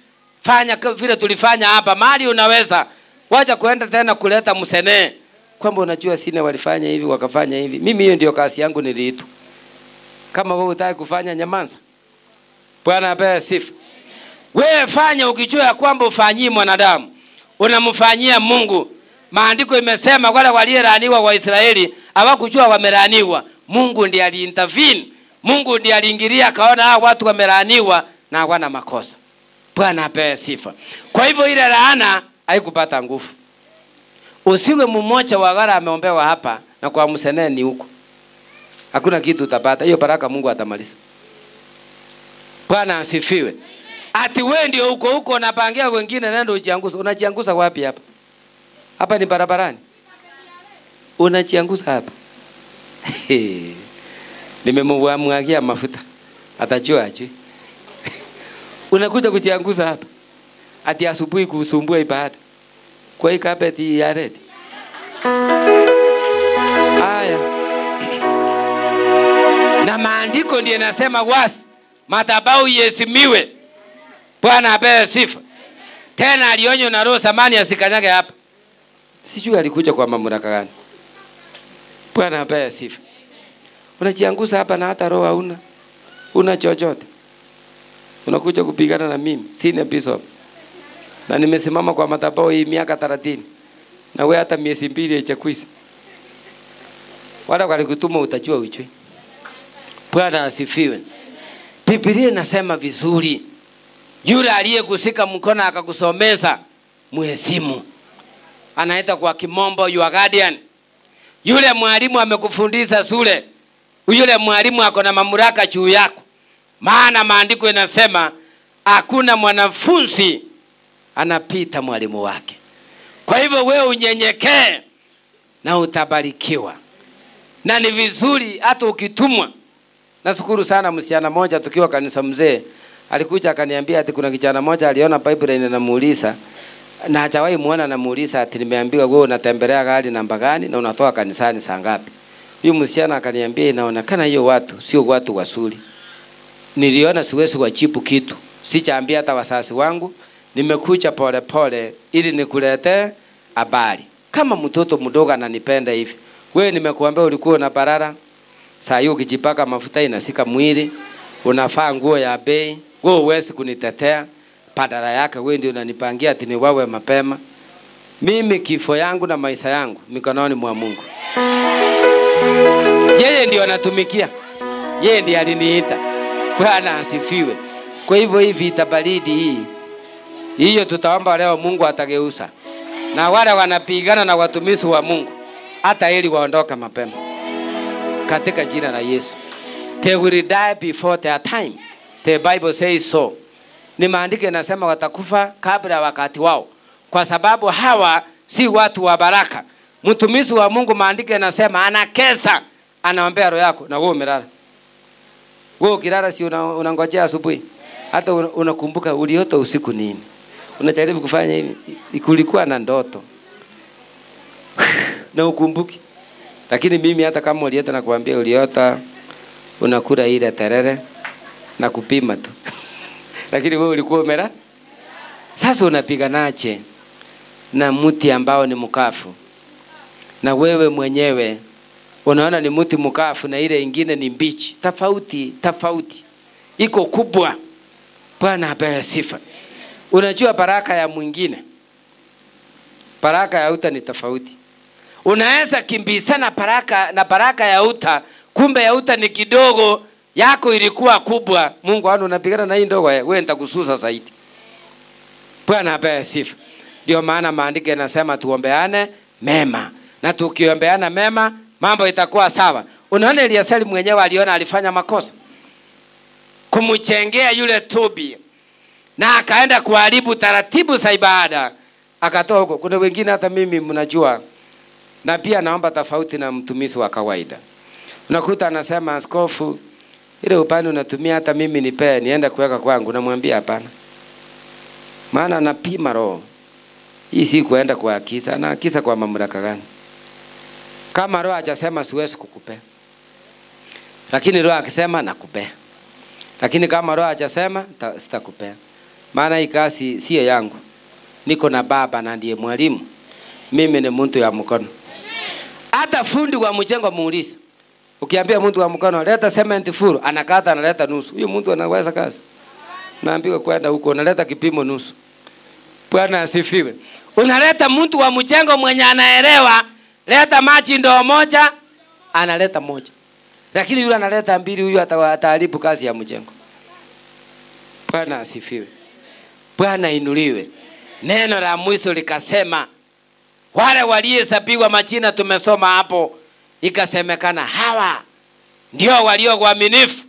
fanya vile tulifanya hapa. Mali unaweza. Wacha kuenda tena kuleta msene. Kwamba unajua sina walifanya hivi wakafanya hivi. Mimi hiyo ndio kazi yangu niliitwa. Kama wewe unataka kufanya nyamanza. Bwana apewe sifa. Wewe fanya ukijua kwamba ufanyii mwanadamu, unamfanyia Mungu. Maandiko imesema wale waliolaaniwa wa Israeli hawakujua wamelaaniwa. Mungu ndiye aliintervene. Mungu ndiye aliingilia akaona hao watu wamelaaniwa na hawana makosa. Bwana apewe sifa. Kwa hivyo ile laana haikupata nguvu. Usiwe mmoja wa wale ameombewa hapa na kwa mseneni huko. Hakuna kitu utapata. Hiyo baraka Mungu atamaliza. Bwana asifiwe. Ati wewe ndio huko unapangia wengine nenda ujianguza. Unajianguza wapi hapa? Hapa ni barabarani. Unajianguza hapa. Nimemwagia mafuta. Atajua aje. Unakuja kujianguza hapa. Ati asubuhi kusumbua ibada. Kwa hii carpet ya red. Haya. Na maandiko ndiye nasema wasi madhabahu iheshimiwe. Bwana apewe sifa. Tena alionyo na roho samani asikanyage hapa. Sijui alikuja kwa mamlaka gani. Bwana apewe sifa. Unajianguza hapa na hata roho hauna. Una chochote. Unakuja kupigana na mimi. Sina bishop. Na nimesimama kwa madhabahu hii miaka 30. Na wewe hata miezi 2 haijakuisha. Wala walikutuma utajua ujue. Bwana asifiwe. Biblia inasema vizuri. Yule aliyekusika mkono akakusomeza muheshimu. Anaita kwa kimombo your guardian. Yule mwalimu amekufundisha shule. Yule mwalimu ako na mamlaka juu yako. Maana maandiko inasema hakuna mwanafunzi anapita mwalimu wake. Kwa hivyo wewe unyenyekee na utabarikiwa. Na ni vizuri hata ukitumwa Nashukuru sana msichana mmoja tukiwa kanisa mzee. Alikuja akaniambia ati kuna kijana mmoja aliona pipeline na muuliza na hajawahi muona na muuliza ati nimeambiwa wewe unatembelea gari namba gani na unatoka kanisani saa ngapi. Huyu msichana akaniambia inaonekana hiyo watu sio watu wazuri. Niliona siwezi kujibu kitu. Sijaambia hata wasasi wangu. Nimekuja pole pole ili nikuletee habari. Kama mtoto mdogo ananipenda hivi. Wewe nimekuambia ulikuwa na barara. Saa hiyo ukijipaka mafuta inasika mwili, unafaa nguo ya bei, wewe huwezi kunitetea. Badala yake wewe ndio unanipangia ati ni wawe mapema. Mimi kifo yangu na maisha yangu mikononi mwa Mungu. Yeye ndio anatumikia. Yeye ndiye aliniita. Bwana asifiwe. Kwa hivyo hivi itabaridi hii. Hiyo tutaomba leo Mungu atageuza. Na wale wanapigana na watumishi wa Mungu hata ili waondoka mapema. Katika jina la Yesu. They will die before their time. The Bible says so. Ni maandiko yanasema watakufa kabla wakati wao. Kwa sababu hawa si watu wa baraka. Mtumishi wa Mungu maandiko yanasema anakesa, anaombea roho yako na wewe umelala. Wewe ukilala si unangojea asubuhi. Hata unakumbuka uliota usiku nini. Unajaribu kufanya hivi. Kulikuwa na ndoto. Na ukumbuki. Lakini mimi hata kama uliota na kuambia uliota unakula ile terere na kupima tu. Lakini wewe ulikuwa umelala. Sasa unapiganaje na mti ambao ni mkafu? Na wewe mwenyewe unaona ni mti mkafu na ile ingine ni mbichi. Tofauti. Iko kubwa. Bwana apewe sifa. Unajua baraka ya mwingine. Baraka ya uta ni tofauti. Unaweza kimbizana baraka ya uta, kumbe ya uta ni kidogo, yako ilikuwa kubwa. Mungu anu unapigana na hii ndogo, wewe nitakususa zaidi. Bwana apewe sifa. Ndio maana maandiko yanasema tuombeane mema. Na tukiombeana mema, mambo itakuwa sawa. Unaona Eliaseli mwenyewe aliona alifanya makosa. Kumchengea yule Tobi. Na akaenda kuharibu taratibu za ibada. Akatoa huko. Kuna wengine hata mimi mnajua. Na pia naomba tofauti na mtumishi wa kawaida. Unakuta anasema askofu, ile upande unatumia hata mimi nipe nienda kuweka kwangu. Namwambia hapana. Maana napima roho. Hii si kuenda kwa kisa, na kisa kwa mamlaka gani? Kama roho hajasema siwezi kukupea. Lakini roho akisema nakupea. Lakini kama roho hajasema sitakupea. Maana hii kazi sio yangu. Niko na baba na ndiye mwalimu. Mimi ni mtu ya mkono. Hata fundi wa mjengo muulize. Ukiambia mtu wa mkono leta cement full, anakata analeta nusu. Huyo mtu anaweza kazi. Naambiwa kwenda huko unaleta kipimo nusu. Bwana asifiwe. Unaleta mtu wa mjengo mwenye anaelewa, leta maji ndoo moja, analeta moja. Lakini yule analeta mbili, huyo ataharibu kazi ya mjengo. Bwana asifiwe. Bwana inuliwe. Neno la mwisho likasema wale waliohesabiwa majina tumesoma hapo, ikasemekana hawa ndio walio waaminifu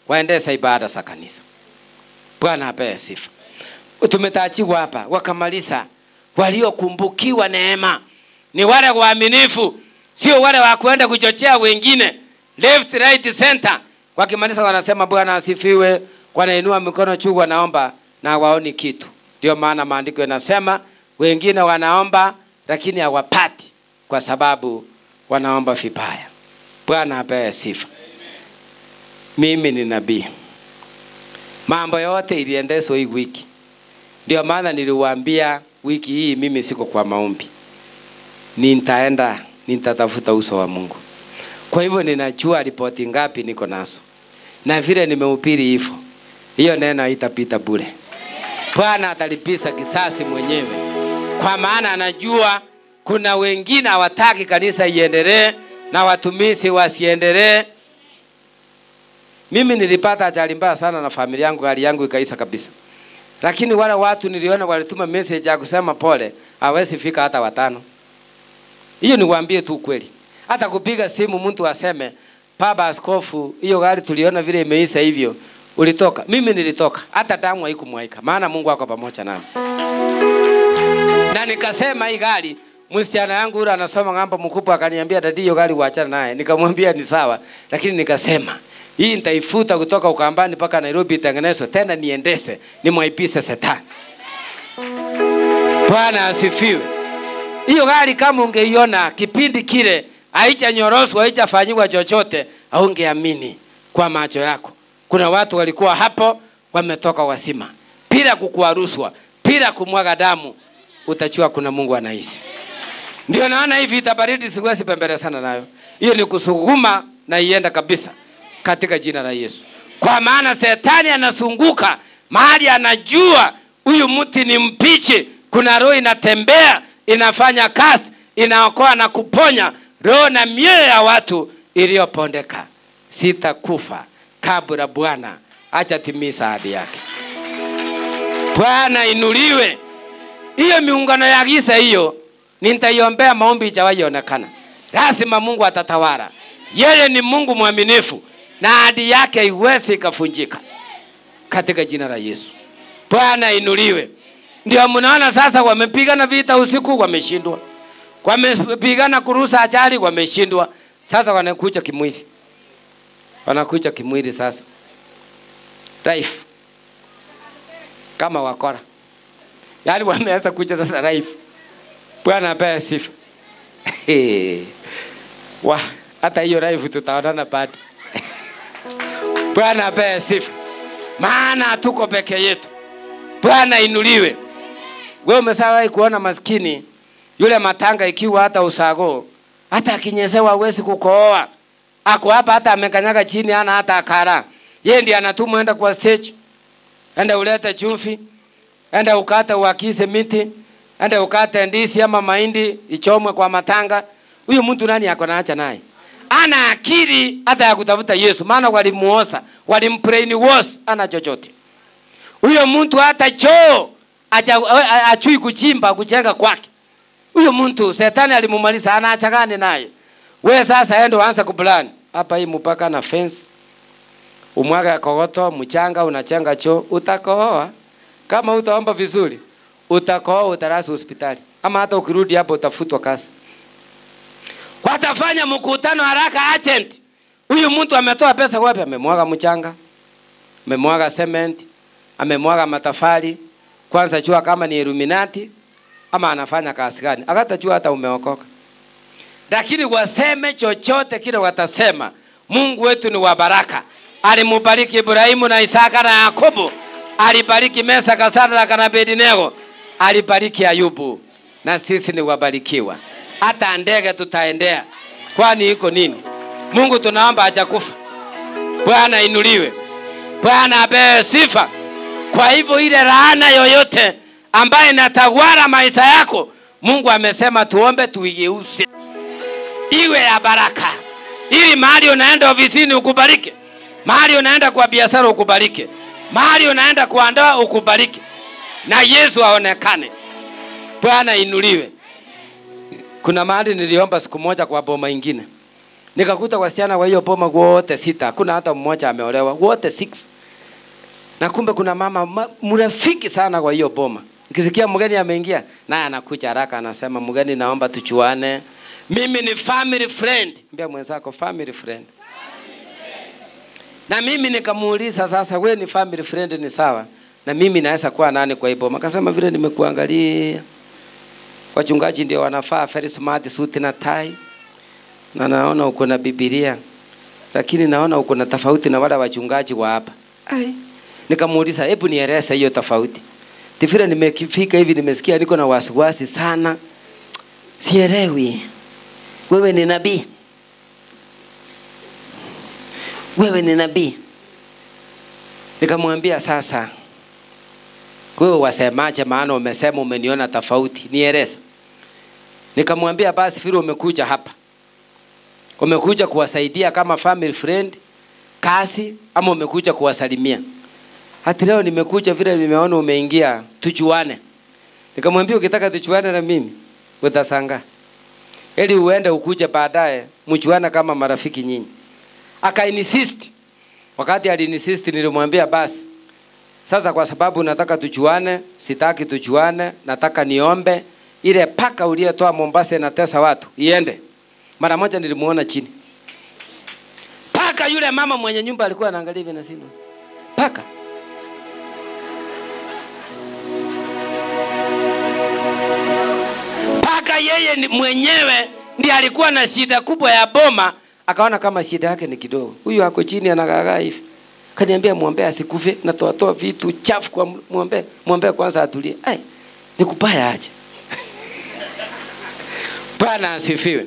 waendesha ibada za kanisa. Bwana apewe sifa. Tumetachiwa hapa wakamaliza waliokumbukiwa neema. Ni wale waaminifu, sio wale wa kwenda kuchochea wengine. Left, right, center. Wakimaliza wanasema Bwana asifiwe, wanainua mikono juu wanaomba na waoni kitu. Ndio maana maandiko yanasema wengine wanaomba lakini hawapati kwa sababu wanaomba vibaya. Bwana apewe sifa. Mimi ni nabii. Mambo yote iliendeshwa hii wiki. Ndio maana niliwaambia wiki hii mimi siko kwa maombi. Nitatafuta uso wa Mungu. Kwa hivyo ninajua ripoti ngapi niko nazo. Na vile nimehubiri hivyo, hiyo neno haitapita bure. Bwana atalipiza kisasi mwenyewe. Kwa maana anajua kuna wengine hawataki kanisa iendelee na watumishi wasiendelee. Mimi nilipata ajali mbaya sana na familia yangu, hali yangu ikaisha kabisa. Lakini wale watu niliona walituma message ya kusema pole, hawezi fika hata 5. Hiyo niwaambie tu kweli. Hata kupiga simu mtu aseme, "Baba askofu, hiyo gari tuliona vile imeisha hivyo, ulitoka." Mimi nilitoka, hata damu haikumwaika. Maana Mungu ako pamoja nami. Na nikasema hii gari, msichana yangu yule anasoma ngambo mkubwa akaniambia, "Dadi, hiyo gari uachana naye." Nikamwambia ni sawa, lakini nikasema Hii nitaifuta kutoka Ukambani mpaka Nairobi itengenezwe tena niendese nimwaibishe Shetani. Bwana asifiwe. Hiyo gari kama ungeiona kipindi kile haijanyoroshwa, haijafanywa chochote, haungeamini kwa macho yako. Kuna watu walikuwa hapo wametoka wasima bila kukuaruswa, bila kumwaga damu. Utajua kuna Mungu anaishi. Ndio naona hivi itabaridi siwezi pembele sana nayo. Hiyo ni kusuguma na ienda kabisa katika jina la Yesu. Kwa maana Shetani anasunguka mahali anajua huyu mti ni mpichi, kuna roho inatembea, inafanya kazi, inaokoa na kuponya roho na mioyo ya watu iliyopondeka. Sitakufa kabla Bwana hajatimiza ahadi yake. Bwana inuliwe. Hiyo miungano ya giza hiyo nitaiombea maombi ijawaionekana. Lazima Mungu atatawala. Yeye ni Mungu mwaminifu na ahadi yake haiwezi kufunjika katika jina la Yesu. Bwana inuliwe. Ndio mnaona sasa wamepigana vita usiku wameshindwa. Wamepigana kurusa ajali wameshindwa. Sasa wanakuja kimwili. Wanakuja kimwili sasa. Life. Kama wakora. Yaani wameanza kuja sasa life. Bwana apewe sifa. Hata hiyo life tutaonana bado. Bwana apewe sifa. Maana tuko peke yetu. Bwana inuliwe. Wewe umeshawahi kuona maskini yule matanga ikiwa hata usago, hata akinyezewa hawezi kukooa. Ako hapa hata amekanyaga chini hana hata akara. Yeye ndiye anatumwa enda kwa stage. Enda ulete chumvi. Enda ukate uakize miti. Enda ukate ndizi ama mahindi ichomwe kwa matanga. Huyu mtu nani ako naacha naye? Ana akili hata ya kutafuta Yesu. Maana walimuosa, walimpraini was ana chochote. Huyo mtu hata choo achui kuchimba kujenga kwake. Huyo mtu Shetani alimumaliza, anaacha gani naye? Wewe sasa endo anza kuplan. Hapa hii mpaka na fence. Umwaga kokoto, mchanga unachenga choo, utakohoa. Kama utaomba vizuri, utakohoa utarasa hospitali. Ama hata ukirudi hapo utafutwa kazi. Watafanya mkutano haraka agent. Huyu mtu ametoa pesa wapi? Amemwaga mchanga, amemwaga cement, amemwaga matafali. Kwanza jua kama ni Illuminati ama anafanya kazi gani. Akatajua hata umeokoka. Lakini waseme chochote kile watasema, Mungu wetu ni wa baraka. Alimubariki Ibrahimu na Isaka na Yakobo. Alibariki Mesaka, Shadraka na Abednego. Alibariki Ayubu. Na sisi ni wabarikiwa. Hata ndege tutaendea. Kwani iko nini? Mungu tunaomba hajakufa. Bwana inuliwe. Bwana apewe sifa. Kwa hivyo ile laana yoyote ambaye inatawala maisha yako, Mungu amesema tuombe tuigeuze iwe ya baraka. Ili mahali unaenda ofisini ukubarike. Mahali unaenda kwa biashara ukubarike. Mahali unaenda kwa ndoa ukubarike. Na Yesu aonekane. Bwana inuliwe. Kuna mahali niliomba siku moja kwa boma ingine. Nikakuta wasichana wa hiyo boma wote 6. Hakuna hata mmoja ameolewa. Wote 6. Na kumbe kuna mama mrafiki sana kwa hiyo boma. Nikisikia mgeni ameingia, naye anakuja haraka anasema, "Mgeni naomba tuchuane. Mimi ni family friend." Mbia mwenzako family friend. Na mimi nikamuuliza sasa, "Wewe ni family friend ni sawa. Na mimi naweza kuwa nani kwa hiyo boma?" Akasema, "Vile nimekuangalia. Wachungaji ndio wanafaa very smart suit na tie. Na naona uko na Biblia. Lakini naona uko na tofauti na wale wachungaji wa hapa." Ai. Nikamuuliza, "Hebu nieleze hiyo tofauti." Tifira nimefika hivi nimesikia niko na wasiwasi sana. Sielewi. Wewe ni nabii? Wewe ni nabii? Nikamwambia sasa, wewe wasemaje maana umesema umeniona tofauti? Nieleze. Nikamwambia basi vile umekuja hapa. Umekuja kuwasaidia kama family friend, kazi ama umekuja kuwasalimia? Hata leo nimekuja vile nimeona umeingia tujuane. Nikamwambia ukitaka tujuane na mimi utasanga. Ili uende ukuje baadaye mjuane kama marafiki nyinyi. Akainsist. Wakati aliinsist nilimwambia basi. Sasa kwa sababu nataka tujuane, sitaki tujuane, nataka niombe ile paka uliyetoa Mombasa inatesa watu iende. Mara moja nilimuona chini. Paka yule mama mwenye nyumba alikuwa anaangalia hivi na sino. Paka. Paka yeye ni mwenyewe ndiye alikuwa na shida kubwa ya boma, akaona kama shida yake ni kidogo. Huyu ako chini anagagaa hivi. Kaniambia muombe asikufe, na toa vitu chafu kwa muombe kwanza atulie. Ai, nikupaya aje. Bwana asifiwe.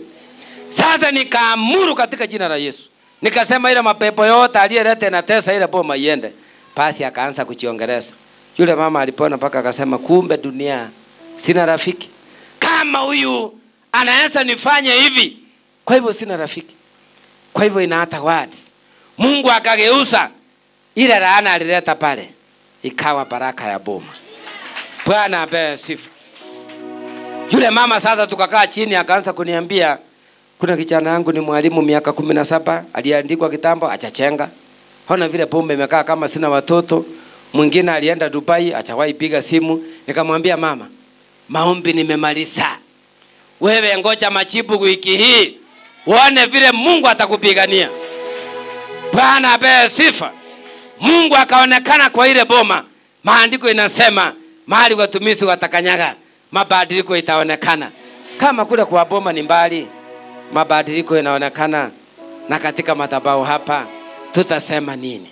Sasa nikaamuru katika jina la Yesu. Nikasema ile mapepo yote aliyeleta na tesa ile boma iende. Pasi akaanza kuchiongeleza. Yule mama alipona mpaka akasema kumbe dunia sina rafiki. Kama huyu anaanza nifanye hivi, kwa hivyo sina rafiki. Kwa hivyo inaata words. Mungu akageuza ile laana alileta pale ikawa baraka ya boma. Bwana apewe sifa. Yule mama sasa tukakaa chini akaanza kuniambia kuna kijana yangu ni mwalimu miaka 17 aliandikwa kitambo achachenga. Hona vile pombe imekaa kama sina watoto. Mwingine alienda Dubai achawahi piga simu. Nikamwambia mama, maombi nimemaliza. Wewe ngoja majibu wiki hii. Uone vile Mungu atakupigania. Bwana apewe sifa. Mungu akaonekana kwa ile boma. Maandiko inasema mahali watumishi watakanyaga mabadiliko itaonekana. Kama kule kwa boma ni mbali, mabadiliko yanaonekana. Na katika madhabahu hapa tutasema nini?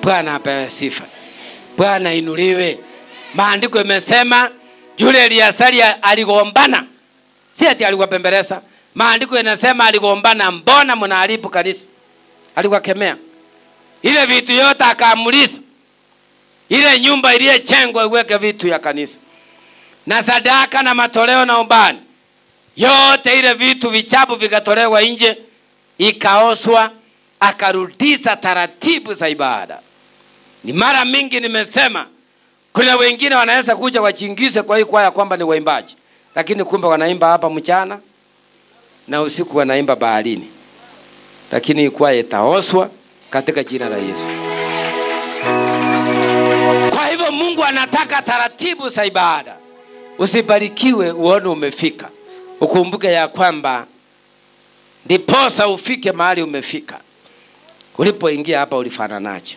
Bwana apewe sifa. Bwana inuliwe. Maandiko yamesema yule Eliasari aligombana. Si ati aliwapembeleza. Maandiko yanasema aligombana, mbona mnaharibu kanisa? Aliwakemea. Ile vitu yote akaamuliza. Ile nyumba iliyojengwa iweke vitu ya kanisa. Na sadaka na matoleo na ubani. Yote ile vitu vichafu vikatolewa nje, ikaoswa, akarudisha taratibu za ibada. Ni mara mingi nimesema kuna wengine wanaweza kuja wachingize kwa hii kwaya kwamba ni waimbaji, lakini kumbe wanaimba hapa mchana na usiku wanaimba baharini. Lakini kwaya itaoswa katika jina la Yesu. Kwa hivyo Mungu anataka taratibu za ibada. Usibarikiwe uone umefika. Ukumbuke ya kwamba ndiposa ufike mahali umefika. Ulipoingia hapa ulifananaje?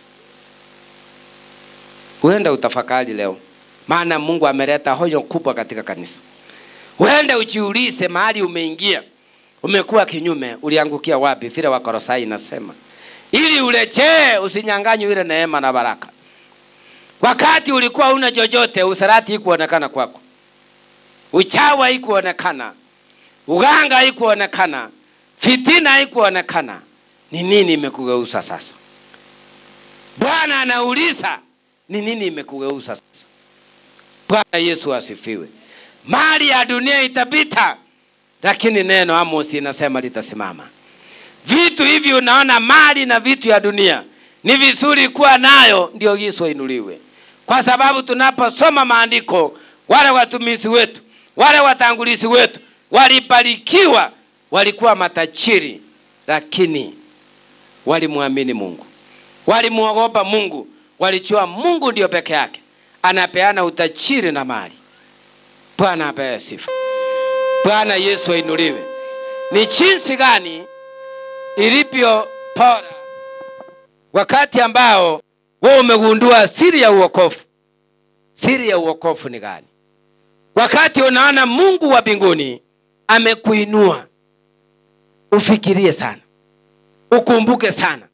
Uende utafakari leo. Maana Mungu ameleta hoyo kubwa katika kanisa. Uende ujiulize mahali umeingia. Umekuwa kinyume, uliangukia wapi? Vile Wakolosai inasema. Ili urejee, usinyang'anywe ile neema na baraka. Wakati ulikuwa una chochote, usharati ikuonekana kwako. Uchawi haikuonekana. Uganga haikuonekana. Fitina haikuonekana. Ni nini imekugeuza sasa? Bwana anauliza, ni nini imekugeuza sasa? Bwana Yesu asifiwe. Mali ya dunia itapita, lakini neno Amos inasema litasimama. Vitu hivi unaona mali na vitu ya dunia ni vizuri kuwa nayo ndio Yesu ainuliwe. Kwa sababu tunaposoma maandiko, wale watumishi wetu, wale watangulizi wetu walibarikiwa, walikuwa matajiri, lakini walimwamini Mungu. Walimuogopa Mungu, walijua Mungu ndio peke yake anapeana utajiri na mali. Bwana apewe sifa. Bwana Yesu ainuliwe. Ni jinsi gani ilivyo bora wakati ambao wewe umegundua siri ya uokofu. Siri ya uokofu ni gani? Wakati unaona Mungu wa mbinguni amekuinua, ufikirie sana, ukumbuke sana.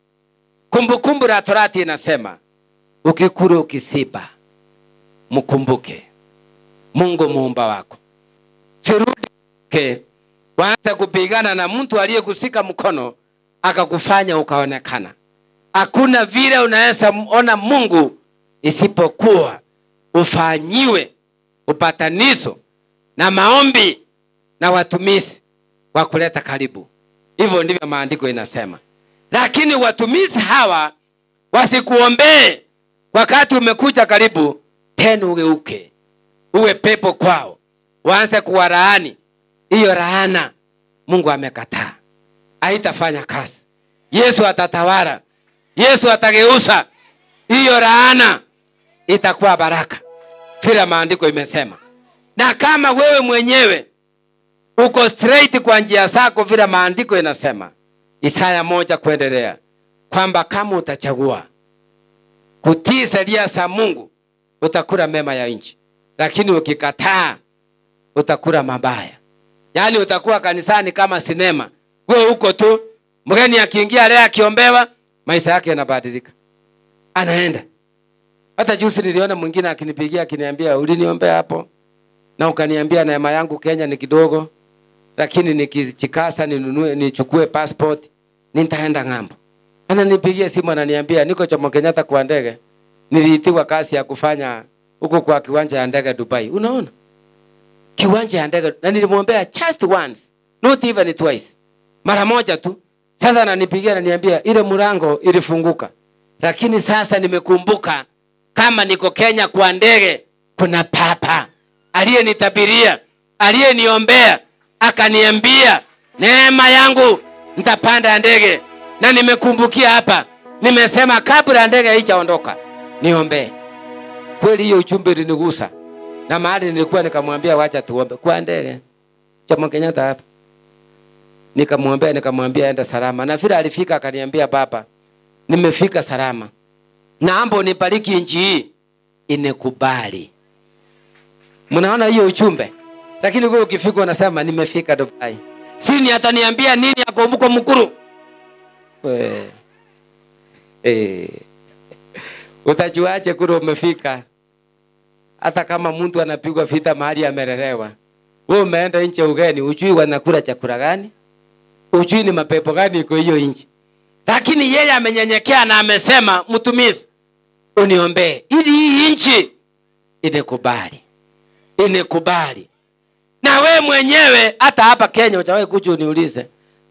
Kumbukumbu la Torati inasema ukikula ukisiba mkumbuke Mungu muumba wako. Sirudi waanza kupigana na mtu aliyekusika mkono akakufanya ukaonekana. Hakuna vile unaweza ona Mungu isipokuwa ufanyiwe upatanisho na maombi na watumishi wa kuleta karibu. Hivyo ndivyo maandiko inasema. Lakini watumishi hawa wasikuombee wakati umekuja karibu, tena ugeuke uwe pepo kwao, waanze kuwalaani. Hiyo laana Mungu amekataa, haitafanya kazi. Yesu atatawala, Yesu atageuza hiyo laana, itakuwa baraka vile maandiko imesema. Na kama wewe mwenyewe uko straight kwa njia zako vile maandiko inasema, Isaya 1 kuendelea, kwamba kama utachagua kutii sheria za Mungu utakula mema ya nchi, lakini ukikataa utakula mabaya. Yaani utakuwa kanisani kama sinema, wewe huko tu, mgeni akiingia leo akiombewa maisha yake yanabadilika, anaenda. Hata juzi niliona mwingine akinipigia akiniambia, uliniombea hapo na ukaniambia neema yangu Kenya ni kidogo, lakini nikichikasa nichukue passport nitaenda ng'ambo. Ananipigia simu ananiambia, niko Jomo Kenyatta kwa ndege, niliitiwa kazi ya kufanya huko kwa kiwanja ya ndege Dubai. Unaona? Kiwanja ya ndege, na nilimwombea just once, not even twice. Mara moja tu. Sasa ananipigia ananiambia ile mlango ilifunguka. Lakini sasa nimekumbuka kama niko Kenya kwa ndege kuna papa aliyenitabiria, aliyeniombea, akaniambia neema yangu nitapanda ndege. Na nimekumbukia hapa, nimesema kabla ndege haijaondoka niombe. Kweli hiyo ujumbe ulinigusa. Na mahali nilikuwa nikamwambia wacha tuombe kwa ndege Jomo Kenyatta hapa. Nikamwambia enda salama. Na vile alifika akaniambia, baba, nimefika salama. Naomba unibariki nchi hii inekubali. Mnaona hiyo ujumbe? Lakini wewe ukifika unasema nimefika Dubai. Sini ataniambia nini akumbuko mkuru? Utajuaje kule umefika? Hata kama mtu anapigwa vita mahali amelelewa, wewe umeenda nje ugeni, ujui wanakula chakula gani? Ujui ni mapepo gani iko hiyo nje? Lakini yeye amenyenyekea na amesema, mtumishi, uniombee ili hii nchi inekubali. Inekubali. Na we mwenyewe hata hapa Kenya utawahi kuja uniulize,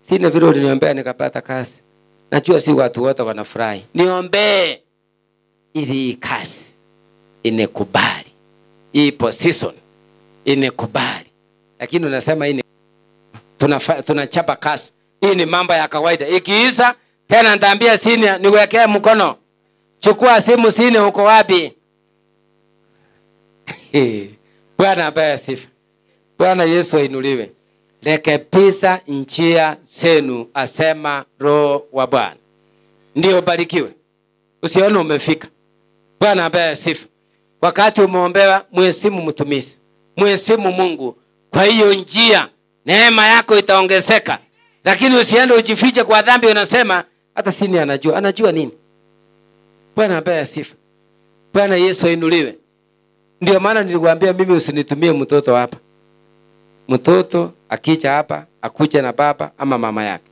sina vile uliniombea nikapata kazi. Najua si watu wote wanafurahi. Niombee ili kazi inekubali. Hii position inekubali. Lakini unasema hii tunachapa kazi. Hii ni mambo ya kawaida. Ikiisha tena nitaambia sini niwekee mkono. Chukua simu sini, uko wapi? Bwana apewe sifa. Bwana Yesu ainuliwe. Rekebisha njia zenu, asema Roho wa Bwana. Ndio barikiwe. Usione umefika. Bwana apewe sifa. Wakati umeombewa, mheshimu mtumishi. Mheshimu Mungu. Kwa hiyo njia neema yako itaongezeka. Lakini usiende ujifiche kwa dhambi unasema hata sini anajua. Anajua nini? Bwana apewe sifa. Bwana Yesu ainuliwe. Ndio maana nilikwambia mimi usinitumie mtoto hapa. Mtoto akija hapa akuje na baba ama mama yake.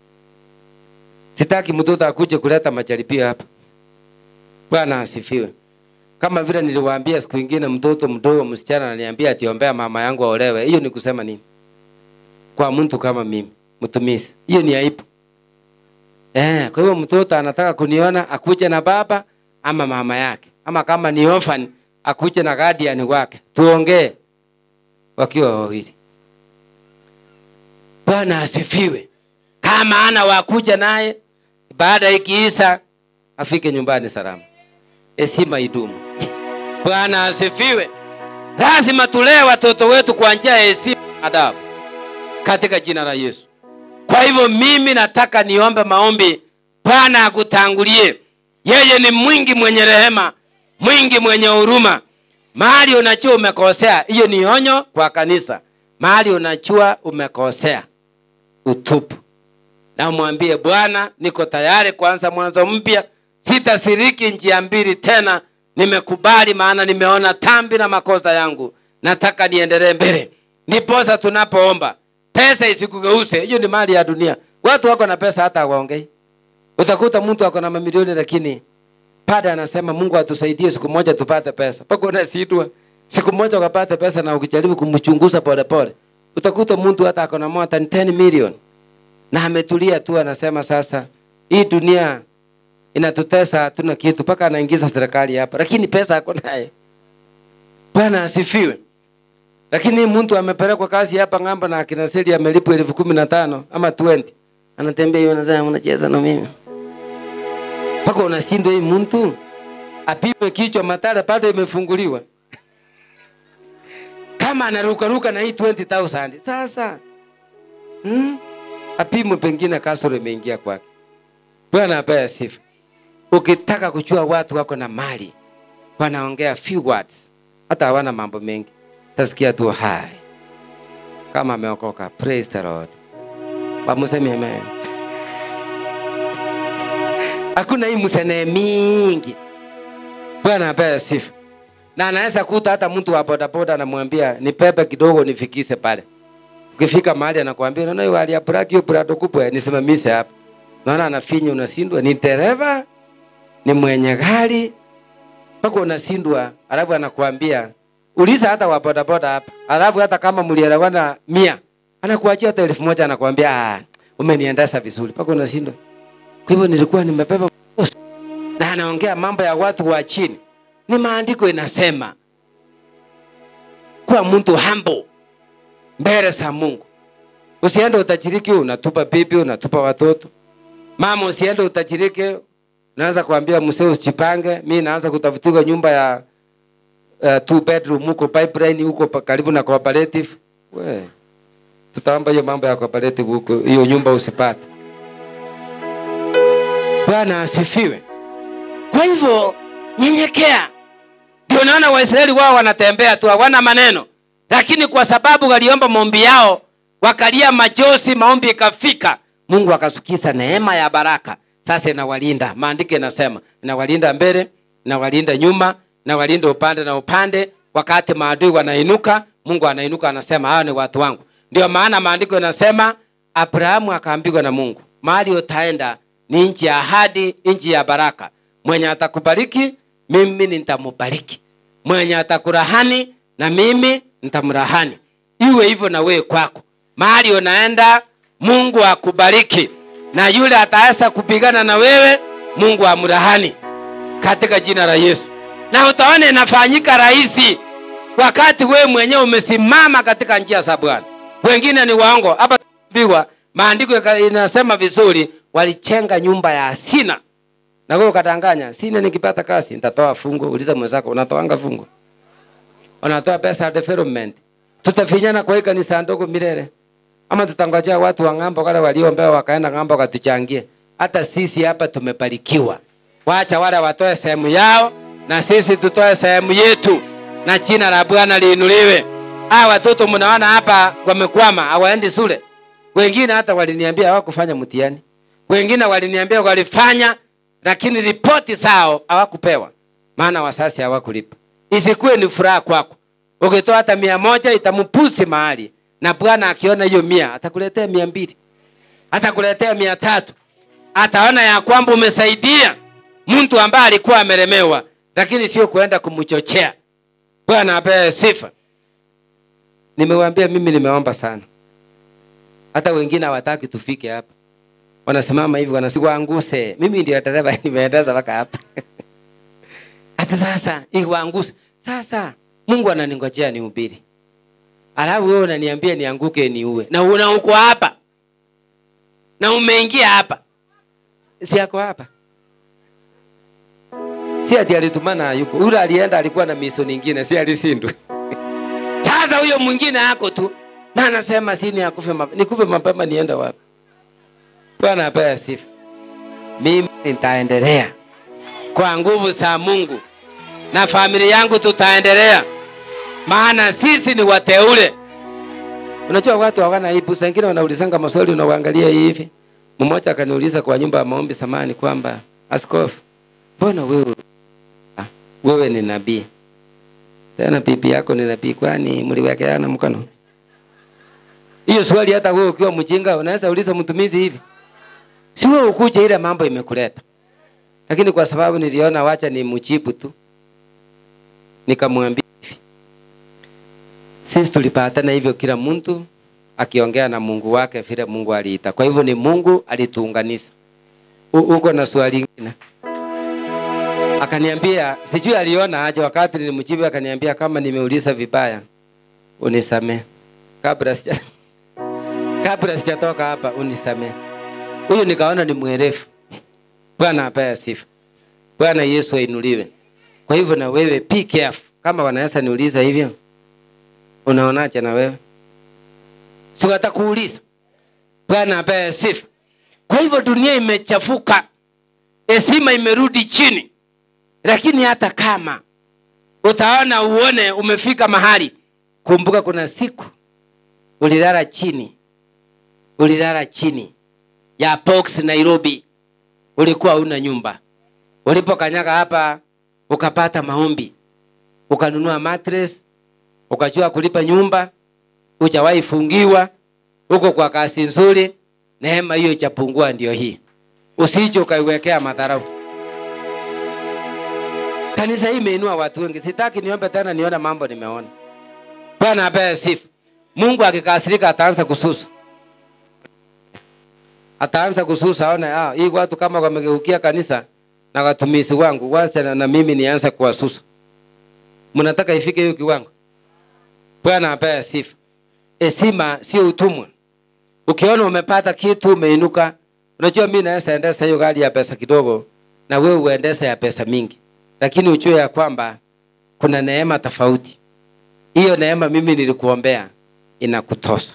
Sitaki mtoto akuje kuleta majaribio hapa. Bwana asifiwe. Kama vile niliwaambia siku nyingine, mtoto mdogo msichana ananiambia atiombea mama yangu aolewe. Hiyo ni kusema nini? Kwa mtu kama mimi, mtumishi. Hiyo ni aibu. Kwa hiyo mtoto anataka kuniona akuje na baba ama mama yake. Ama kama ni orphan akuje na guardian wake. Tuongee wakiwa wawili. Bwana asifiwe. Kama ana wakuja naye, baada ikiisha afike nyumbani salama. Heshima idumu. Bwana asifiwe. Lazima tulee watoto wetu kwa njia ya heshima na adabu katika jina la Yesu. Kwa hivyo mimi nataka niombe maombi, Bwana akutangulie. Yeye ni mwingi mwenye rehema, mwingi mwenye huruma. Mahali unajua umekosea, hiyo ni onyo kwa kanisa. Mahali unajua umekosea, utubu. Na mwambie, Bwana, niko tayari kuanza mwanzo mpya. Sitasiriki njia mbili tena. Nimekubali maana nimeona dhambi na makosa yangu. Nataka niendelee mbele. Niposa tunapoomba pesa isikugeuze. Hiyo ni mali ya dunia. Watu wako na pesa hata hawaongei. Utakuta mtu ako na mamilioni lakini pada anasema Mungu atusaidie siku moja tupate pesa. Pako unasidwa. Siku moja ukapata pesa na ukijaribu kumchunguza pole pole, utakuta mtu hata ako na more than 10 million. Na ametulia tu anasema sasa hii dunia inatutesa, hatuna kitu, paka anaingiza serikali hapa. Lakini pesa ako naye. Bwana asifiwe. Lakini mtu amepelekwa kazi hapa ng'amba na akina seli amelipwa 15,000 ama 20. Anatembea hiyo anasema unacheza na mimi. Paka unashindwa hii mtu apime kichwa matala bado imefunguliwa. Kama anaruka na hii 20,000 sasa apime pengine kasoro imeingia kwake. Bwana apewe sifa. Ukitaka kujua watu wako na mali, wanaongea few words, hata hawana mambo mengi. Tasikia tu hai. Kama ameokoka, praise the Lord. Wamuseme amen. Hakuna hii musene mingi. Bwana apewe sifa. Na anaweza kuta hata mtu wa bodaboda anamwambia nipepe kidogo nifikise pale. Ukifika mahali anakuambia unaona hiyo hali ya braki hiyo brado kubwa nisimamishe hapa. Naona anafinya unashindwa, ni dereva, ni mwenye gari. Pako unashindwa, alafu anakuambia uliza hata wa bodaboda hapa. Alafu hata kama mlielewana 100, anakuachia hata 1000 anakuambia umeniendesha vizuri. Pako unashindwa. Kwa hivyo nilikuwa nimepepa na anaongea mambo ya watu wa chini. Ni maandiko inasema kuwa mtu humble mbele za Mungu. Usiende utajiriki unatupa bibi, unatupa watoto. Mama usiende utajiriki, unaanza kuambia mzee usijipange, mimi naanza kutafutia nyumba ya 2 bedroom huko Pipeline huko karibu na cooperative. We, tutaomba hiyo mambo ya cooperative huko, hiyo nyumba usipate. Bwana asifiwe. Kwa hivyo nyenyekea. Ndio naona Waisraeli wao wanatembea tu hawana maneno. Lakini kwa sababu waliomba maombi yao, wakalia machozi, maombi ikafika, Mungu akasukisa neema ya baraka. Sasa inawalinda. Maandiko yanasema inawalinda mbele, inawalinda nyuma, inawalinda upande na upande. Wakati maadui wanainuka, Mungu anainuka anasema hao ni watu wangu. Ndio maana maandiko yanasema Abrahamu akaambiwa na Mungu, mahali utaenda ni nchi ya ahadi, nchi ya baraka. Mwenye atakubariki, mimi nitamubariki. Mwenye atakurahani, na mimi nitamrahani. Iwe hivyo na wewe kwako. Mahali unaenda, Mungu akubariki. Na yule ataweza kupigana na wewe, Mungu amrahani. Katika jina la Yesu. Na utaona inafanyika rahisi wakati wewe mwenyewe umesimama katika njia za Bwana. Wengine ni waongo. Hapa tunaambiwa maandiko inasema vizuri, walichenga nyumba ya Sina. Na wewe ukatanganya, Sina nikipata kazi nitatoa fungo. Uliza mwenzako, unatoanga fungo? Unatoa pesa ya development. Tutafinyana kwa kanisa ndogo milele. Ama tutangojea watu wa ng'ambo wale walioombewa wakaenda ng'ambo wakatuchangie. Hata sisi hapa tumebarikiwa. Waacha wale watoe sehemu yao na sisi tutoe sehemu yetu. Na jina la Bwana liinuliwe. Hawa watoto mnaona hapa wamekwama, hawaendi shule. Wengine hata waliniambia hawakufanya mtihani. Wengine waliniambia walifanya lakini ripoti zao hawakupewa. Maana wazazi hawakulipa. Isikuwe ni furaha kwako. Ukitoa hata 100 itampusti mahali. Na Bwana akiona hiyo 100 atakuletea 200. Atakuletea 300. Ataona ya kwamba umesaidia mtu ambaye alikuwa amelemewa, lakini sio kuenda kumchochea. Bwana apewe sifa. Nimewaambia mimi nimeomba sana. Hata wengine hawataki tufike hapa. Wanasimama hivi wanasiwaanguse. Mimi ndio dereva nimeendeza mpaka hapa. Hata sasa iwaanguse. Sasa Mungu ananingojea nihubiri. Alafu wewe unaniambia nianguke niue. Na una uko hapa. Na umeingia hapa. Si yako hapa. Si ati alitumana yuko. Ule alienda alikuwa na miso nyingine, si alisindwe. Sasa huyo mwingine hako tu. Na anasema sini akufe mapema. Nikufe mapema nienda wapi? Bwana apewe sifa. Mimi nitaendelea kwa nguvu za Mungu. Na familia yangu tutaendelea. Maana sisi ni wateule. Unajua watu hawana aibu. Wengine wanaulizanga maswali unawaangalia hivi. Mmoja akaniuliza kwa nyumba ya maombi samani kwamba askofu, mbona wewe ni nabii? Tena bibi yako ni nabii, kwani mliwekeana mkono? Hiyo swali hata wewe ukiwa mjinga unaweza uliza mtumizi hivi. Si wewe ukuje ile mambo imekuleta. Lakini kwa sababu niliona wacha ni mjibu tu. Nikamwambia hivi. Sisi tulipatana hivyo kila mtu akiongea na Mungu wake vile Mungu aliita. Kwa hivyo ni Mungu alituunganisha. Uko na swali lingine? Akaniambia sijui aliona aje wakati nilimjibu akaniambia kama nimeuliza vibaya unisamee. Kabla sijatoka hapa unisamee. Huyu nikaona ni mwerefu. Bwana apewe sifa. Bwana Yesu ainuliwe. Kwa hivyo na wewe be careful. Kama wanaweza niuliza hivyo, unaonaje na wewe? Sikata kuuliza. Bwana apewe sifa. Kwa hivyo dunia imechafuka. heshima imerudi chini. Lakini hata kama utaona uone umefika mahali, kumbuka kuna siku ulilala chini ya box Nairobi, ulikuwa una nyumba. Ulipokanyaga hapa ukapata maombi, ukanunua mattress, ukajua kulipa nyumba, hujawahi fungiwa, uko kwa kasi nzuri, neema hiyo ichapungua ndio hii. Usije ukaiwekea madharau. Kanisa hii imeinua watu wengi. Sitaki niombe tena nione mambo nimeona. Bwana apewe sifa. Mungu akikasirika ataanza kususa. Ataanza kususa, aone hii watu kama wamegeukia kanisa na watumishi wangu, wacha na mimi nianze kuwasusa. Mnataka ifike hiyo kiwango? Bwana apewe sifa. Heshima sio utumwa. Ukiona umepata kitu umeinuka, unajua mimi naweza endesha hiyo gari ya pesa kidogo na wewe uendesha ya pesa mingi. Lakini ujue ya kwamba kuna neema tofauti. Hiyo neema mimi nilikuombea inakutosha.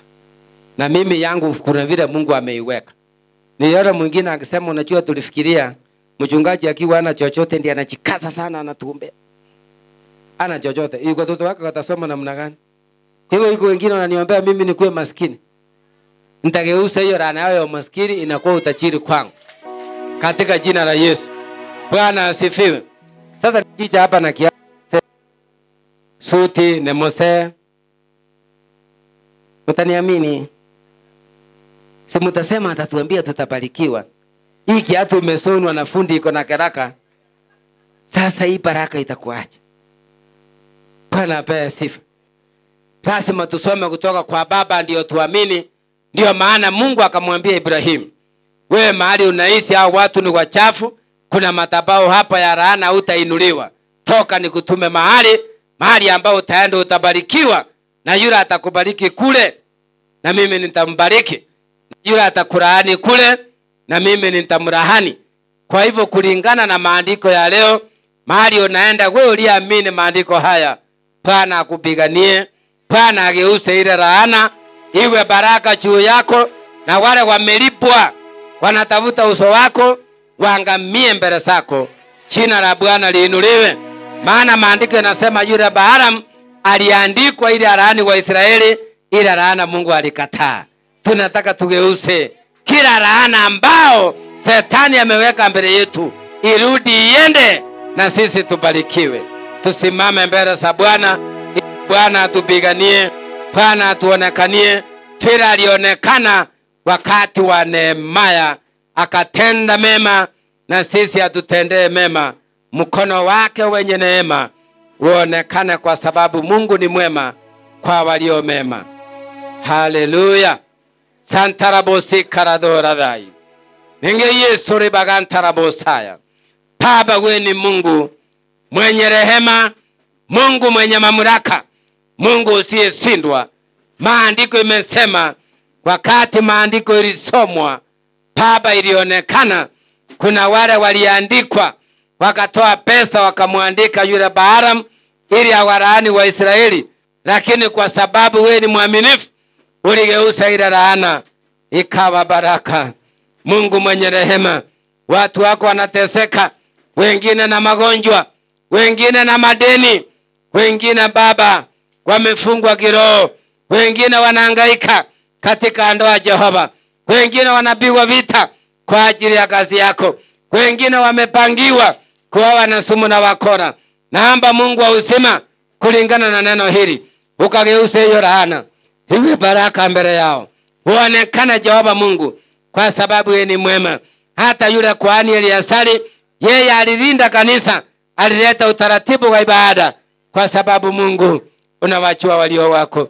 Na mimi yangu kuna vile Mungu ameiweka. Niliona mwingine akisema unajua tulifikiria mchungaji akiwa ana chochote ndiye anajikaza sana anatuombea. Ana chochote. Yuko watoto wake watasoma namna gani? Kwa hivyo yuko wengine wananiombea mimi nikuwe maskini. Nitageuza hiyo laana yao ya maskini inakuwa utajiri kwangu. Katika jina la Yesu. Bwana asifiwe. Sasa nikija hapa na kia suti nemose, mtaniamini? Si mtasema atatuambia tutabarikiwa. Hii kiatu umesonwa na fundi iko na karaka. Sasa hii baraka itakuacha. Bwana apewe sifa. Lazima tusome kutoka kwa baba ndio tuamini. Ndio maana Mungu akamwambia Ibrahim, wewe mahali unaishi hao watu ni wachafu, kuna madhabahu hapa ya laana hutainuliwa. Toka nikutume mahali ambao utaenda utabarikiwa, na yule atakubariki kule na mimi nitambariki. Yule atakulaani kule na mimi nitamlaani. Kwa hivyo kulingana na maandiko ya leo, mahali unaenda wewe uliamini maandiko haya, Bwana akupiganie, Bwana ageuze ile laana iwe baraka juu yako, na wale wamelipwa wanatafuta uso wako waangamie mbele zako. Jina la Bwana liinuliwe. Maana maandiko yanasema yule Balaam aliandikwa ili alaani wa Israeli, ila laana Mungu alikataa. Tunataka tugeuze kila laana ambao Shetani ameweka mbele yetu irudi iende na sisi tubarikiwe. Tusimame mbele za Bwana. Bwana atupiganie, Bwana atuonekanie. Vile alionekana wakati wa Nehemia, akatenda mema, na sisi atutendee mema. Mkono wake wenye neema uonekane, kwa sababu Mungu ni mwema kwa walio mema. Haleluya. Santarabosi karadora dai. Nenge Yesu ribagantarabosaya. Baba, wewe ni Mungu mwenye rehema, Mungu mwenye mamlaka, Mungu usiyeshindwa. Maandiko imesema wakati maandiko ilisomwa, Baba, ilionekana kuna wale waliandikwa wakatoa pesa wakamwandika yule Balaam ili awalaani wa Israeli, lakini kwa sababu wewe ni mwaminifu uligeuza ile laana ikawa baraka. Mungu mwenye rehema, watu wako wanateseka, wengine na magonjwa, wengine na madeni, wengine Baba wamefungwa kiroho, wengine wanahangaika katika ndoa Jehova, wengine wanapigwa vita kwa ajili ya kazi yako, wengine wamepangiwa kuoa na sumu na wakora. Naomba Mungu wa uzima, kulingana na neno hili ukageuze hiyo laana iwe baraka mbele yao. Uonekane Jehova Mungu, kwa sababu yeye ni mwema. Hata yule kuhani Eliasari, yeye alilinda kanisa, alileta utaratibu wa ibada, kwa sababu Mungu unawachua walio wako.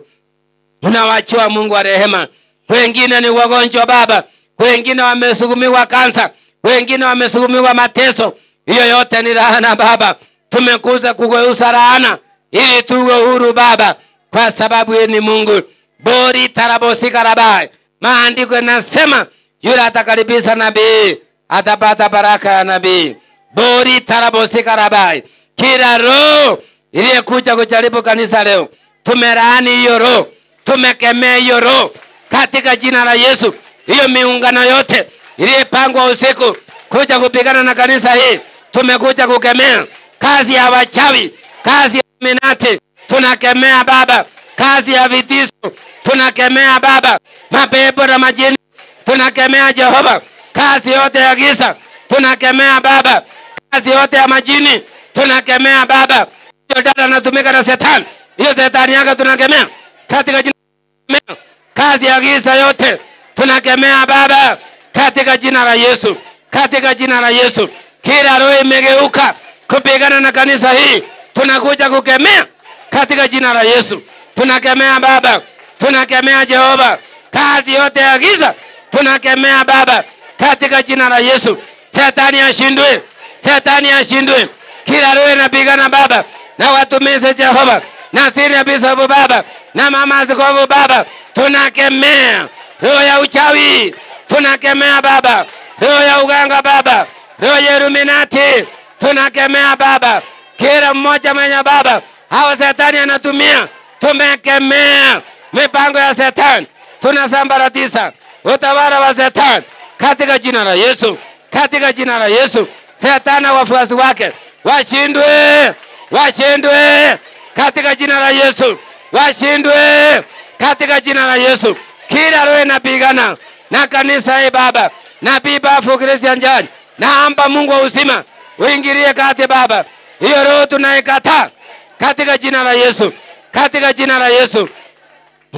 Unawachua Mungu wa rehema. Wengine ni wagonjwa Baba, wengine wamesugumiwa kansa, wengine wamesugumiwa mateso. Hiyo yote ni laana Baba. Tumekuza kugeuza laana ili tuwe huru Baba, kwa sababu yeye ni Mungu. Bori tarabosi karabai. Maandiko yanasema yule atakaribisha nabii atapata baraka ya nabii. Bori tarabosi karabai. Kila roho iliyekuja kujaribu kanisa leo, tumelaani hiyo roho, tumekemea hiyo roho katika jina la Yesu. Hiyo miungano yote iliyopangwa usiku kuja kupigana na kanisa hii. Tumekuja kukemea kazi ya wachawi, kazi ya minati, tunakemea Baba. Kazi ya vitisho, tunakemea Baba. Mapepo na majini, tunakemea Jehova. Kazi yote ya giza, tunakemea Baba. Kazi yote ya majini, tunakemea Baba. Hiyo dada anatumika na Shetani, hiyo Shetani yake tunakemea katika jina. Kazi ya giza yote tunakemea Baba katika jina la Yesu, katika jina la Yesu. Kila roho imegeuka kupigana na kanisa hii, tunakuja kukemea katika jina la Yesu. Tunakemea Baba, tunakemea Jehova. Kazi yote ya giza tunakemea Baba katika jina la Yesu. Shetani ashindwe, Shetani ashindwe. Kila roho inapigana Baba na watumishi Jehova, na siri ya Bishop Baba na mama askofu Baba, tunakemea roho ya uchawi, tunakemea Baba roho ya uganga Baba, roho ya Illuminati, tunakemea Baba kila mmoja mwenye Baba hawa Shetani anatumia. Tumekemea mipango ya Shetani, tunasambaratisha utawala wa Shetani katika jina la Yesu, katika jina la Yesu. Shetani na wafuasi wake washindwe, washindwe katika jina la Yesu, washindwe katika jina la Yesu. Kila roho inapigana na kanisa hii Baba, Nabii Bafu Christian Church, naomba Mungu wa uzima uingilie kati Baba. Hiyo roho tunaikataa katika jina la Yesu, katika jina la Yesu,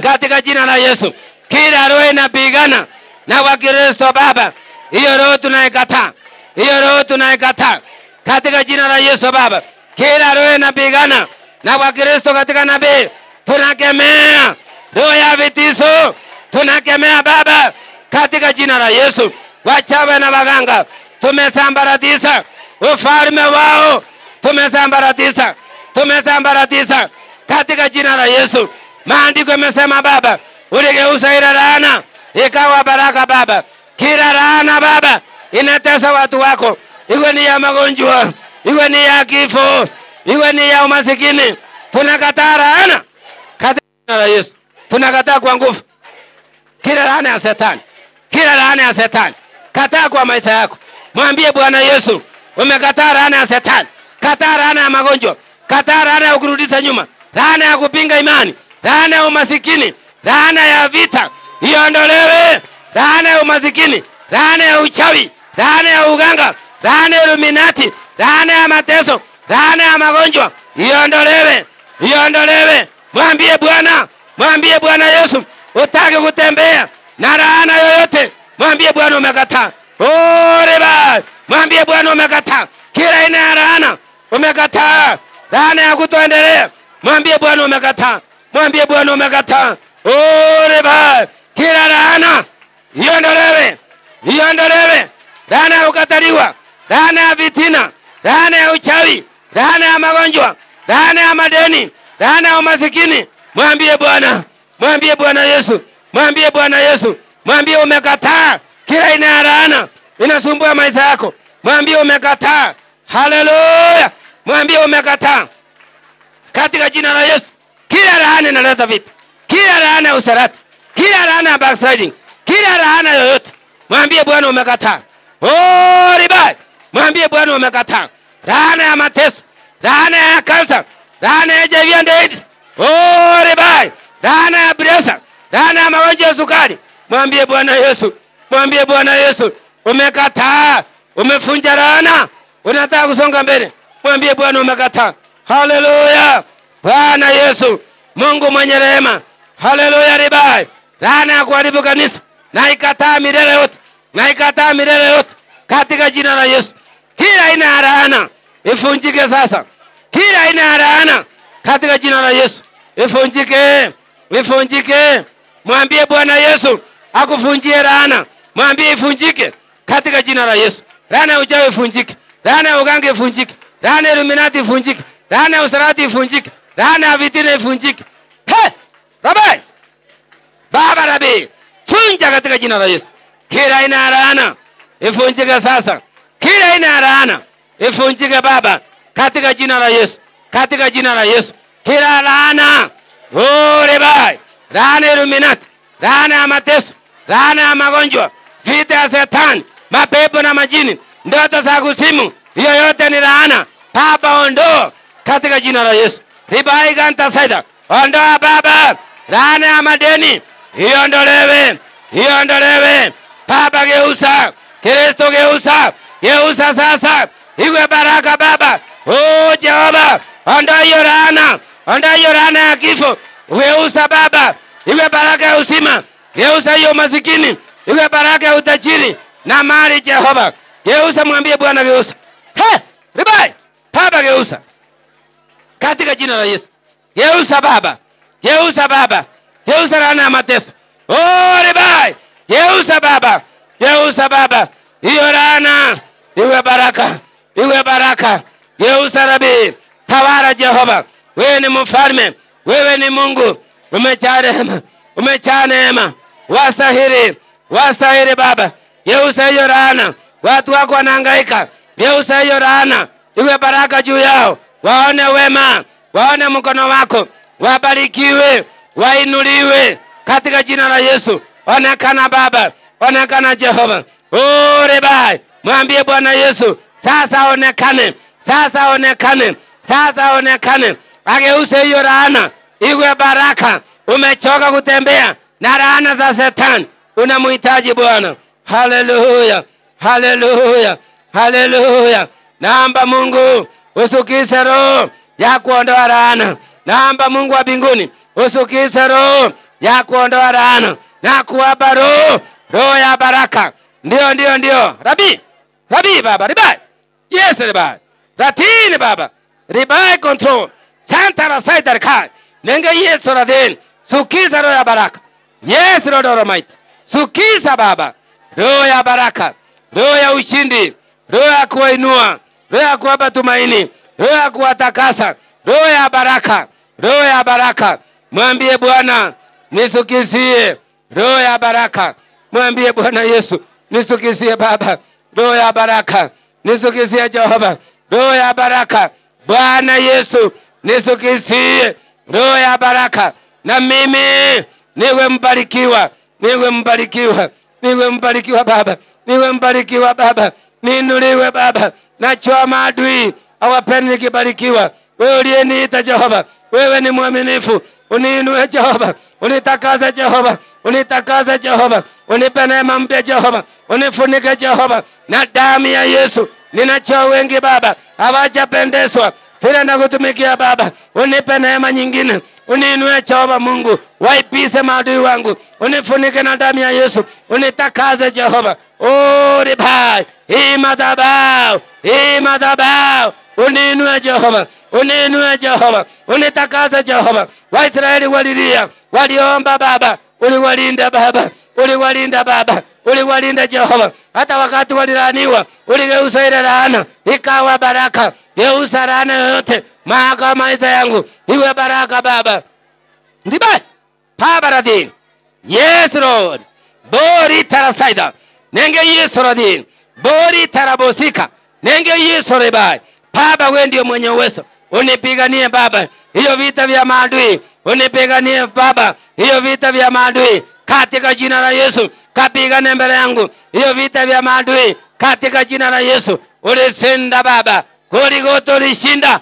katika jina la Yesu. Kila roho inapigana na Wakristo Baba, hiyo roho tunaikataa, hiyo roho tunaikataa katika jina la Yesu Baba. Kila roho inapigana na Wakristo katika nabii, tunakemea roho ya vitisho, tunakemea Baba katika jina la Yesu. Wachawi na waganga tumesambaratisha ufalme wao, tumesambaratisha, tumesambaratisha katika jina la Yesu. Maandiko yamesema Baba, uligeuza ile laana ikawa baraka Baba. Kila laana Baba inatesa watu wako, iwe ni ya magonjwa, iwe ni ya kifo, iwe ni ya umasikini, tunakataa laana katika jina la Yesu. Tunakataa kwa nguvu kila laana ya Shetani, kila laana ya Shetani. Kataa kwa maisha yako. Mwambie Bwana Yesu, umekataa laana ya Shetani. Kataa laana ya magonjwa, kataa laana ya kurudisha nyuma, laana ya kupinga imani, laana ya umasikini, laana ya vita, iondolewe. Laana ya umasikini, laana ya uchawi, laana ya uganga, laana ya Illuminati, laana ya mateso, laana ya magonjwa, iondolewe, iondolewe. Mwambie Bwana, mwambie Bwana Yesu, utaki kutembea na laana yoyote. Mwambie Bwana umekataa. Oreba, mwambie Bwana umekataa kila aina ya laana, umekataa laana ya kutoendelea. Mwambie Bwana umekataa, mwambie Bwana umekataa. Oreba, kila laana iondolewe, iondolewe. Laana ya ukataliwa, laana ya vitina, laana ya uchawi, laana ya magonjwa, laana ya madeni, laana ya umasikini. Mwambie Bwana, mwambie Bwana Yesu, mwambie Bwana Yesu, mwambie umekataa kila aina ya laana inasumbua maisha yako. Mwambie umekataa. Haleluya, mwambie umekataa katika jina la Yesu. Kila laana inaleta vita, kila laana ya usharati, kila laana ya backsliding, kila laana yoyote, mwambie Bwana umekataa. Riba, mwambie Bwana umekataa. Laana ya mateso, laana ya kansa, laana ya HIV and AIDS, riba, laana ya pressure, laana ya magonjwa ya sukari. Mwambie Bwana Yesu, mwambie Bwana Yesu umekataa, umefunja laana, unataka kusonga mbele. Mwambie Bwana umekataa. Haleluya, Bwana Yesu Mungu mwenye rehema. Haleluya. Riba, laana ya kuharibu kanisa na ikataa milele yote, na ikataa milele yote katika jina la Yesu. Kila aina ya laana ifunjike sasa, kila aina ya laana katika jina la Yesu ifunjike, ifunjike. Mwambie Bwana Yesu akufunjie laana, mwambie ifunjike katika jina la Yesu. Laana ya uchawi ifunjike, laana ya uganga ifunjike, laana ya Illuminati ifunjike, laana ya usharati ifunjike, laana ya vitina ifunjike. Rabai, Baba Rabi, funja katika jina la Yesu. Kila aina ya laana ifunjike sasa, kila aina ya laana ifunjike Baba katika jina la Yesu, katika jina la Yesu. Kila laana, Rabai, laana ya Illuminati, laana ya mateso, laana ya magonjwa, vita ya Shetani, mapepo na majini, ndoto za kuzimu, hiyo yote ni laana. Baba ondoa katika jina la Yesu. Ribai ganta saida, ondoa Baba laana ya madeni, iondolewe, iondolewe. Baba geuza, Kristo geuza, geuza sasa, iwe baraka Baba. Oh Jehova, ondoa hiyo laana, ondoa hiyo laana ya kifo, geuza Baba, iwe baraka ya uzima, geuza hiyo masikini, iwe baraka ya utajiri na mali Jehova. Geuza, mwambie Bwana geuza. He, ribai, Baba geuza. Katika jina la Yesu. Geuza Baba. Geuza Baba. Geuza laana ya mateso. Oh ribai. Geuza Baba. Geuza Baba. Hiyo laana iwe baraka. Iwe baraka. Geuza Rabi. Tawala Jehova. Wewe ni mfalme. Wewe ni Mungu. Umejaa rehema. Umejaa neema. Wastahili. Wastahili Baba. Geuza hiyo laana. Watu wako wanahangaika. Geuza hiyo laana. Iwe baraka juu yao. Waone wema. Waone mkono wako. Wabarikiwe. Wainuliwe. Katika jina la Yesu. Onekana Baba. Onekana Jehova. Ribai. Mwambie Bwana Yesu. Sasa onekane. Sasa onekane. Sasa onekane. Ageuze hiyo laana. Iwe baraka. Umechoka kutembea na laana za Shetani. Unamhitaji Bwana. Haleluya. Haleluya. Haleluya. Naomba Mungu usukise roho ya kuondoa laana. Naomba Mungu wa mbinguni usukise roho ya kuondoa laana na kuwapa roho ya baraka. Ndio. Rabi Baba, ribai. Yes ribai. Ratini Baba. Ribai control. Santa la saida kai. Nenge Yesu radin. Sukisa roho ya baraka. Yes Lord Almighty. Sukisa Baba. Roho ya baraka. Roho ya ushindi. Roho ya kuinua. Roho ya kuwapa tumaini. Roho ya kuwatakasa. Roho ya baraka. Roho ya baraka. Mwambie Bwana nisukisie roho ya baraka. Mwambie Bwana Yesu nisukisie Baba roho ya baraka. Nisukisie Jehova roho ya baraka. Bwana Yesu nisukisie roho ya baraka. Na mimi niwe mbarikiwa. Niwe mbarikiwa. Niwe mbarikiwa Baba. Niwe mbarikiwa Baba. Niinuliwe Baba. Najua maadui hawapendi nikibarikiwa. Wewe uliyeniita Jehova. Wewe ni mwaminifu. Uniinue Jehova. Unitakaze Jehova. Unitakaze Jehova. Unipe neema mpya Jehova. Unifunike Jehova na damu ya Yesu. Ninajua wengi Baba hawajapendezwa vile na kutumikia Baba. Unipe neema nyingine. Uniinue Jehova Mungu. Waipise maadui wangu. Unifunike na damu ya Yesu. Unitakaze Jehova. Ribai. Hii madhabahu. Uniinue Jehova. Uniinue Jehova. Unitakaze Jehova. Waisraeli walilia. Waliomba Baba. Uliwalinda Baba. Uliwalinda Baba. Uliwalinda Jehova. Hata wakati walilaaniwa. Uligeuza ile laana ikawa baraka. Geuza laana yote mahaka maisha yangu iwe baraka Baba. Ndibai. Baba radin. Yes Lord. Bori tarasaida. Nenge Yesu radin. Bori tarabosika. Nenge Yesu ribai. Baba wewe ndio mwenye uwezo. Unipiganie Baba hiyo vita vya maadui. Unipiganie Baba hiyo vita vya maadui katika jina la Yesu. Kapigane mbele yangu hiyo vita vya maadui katika jina la Yesu. Ulishinda Baba. Kuligoto ulishinda.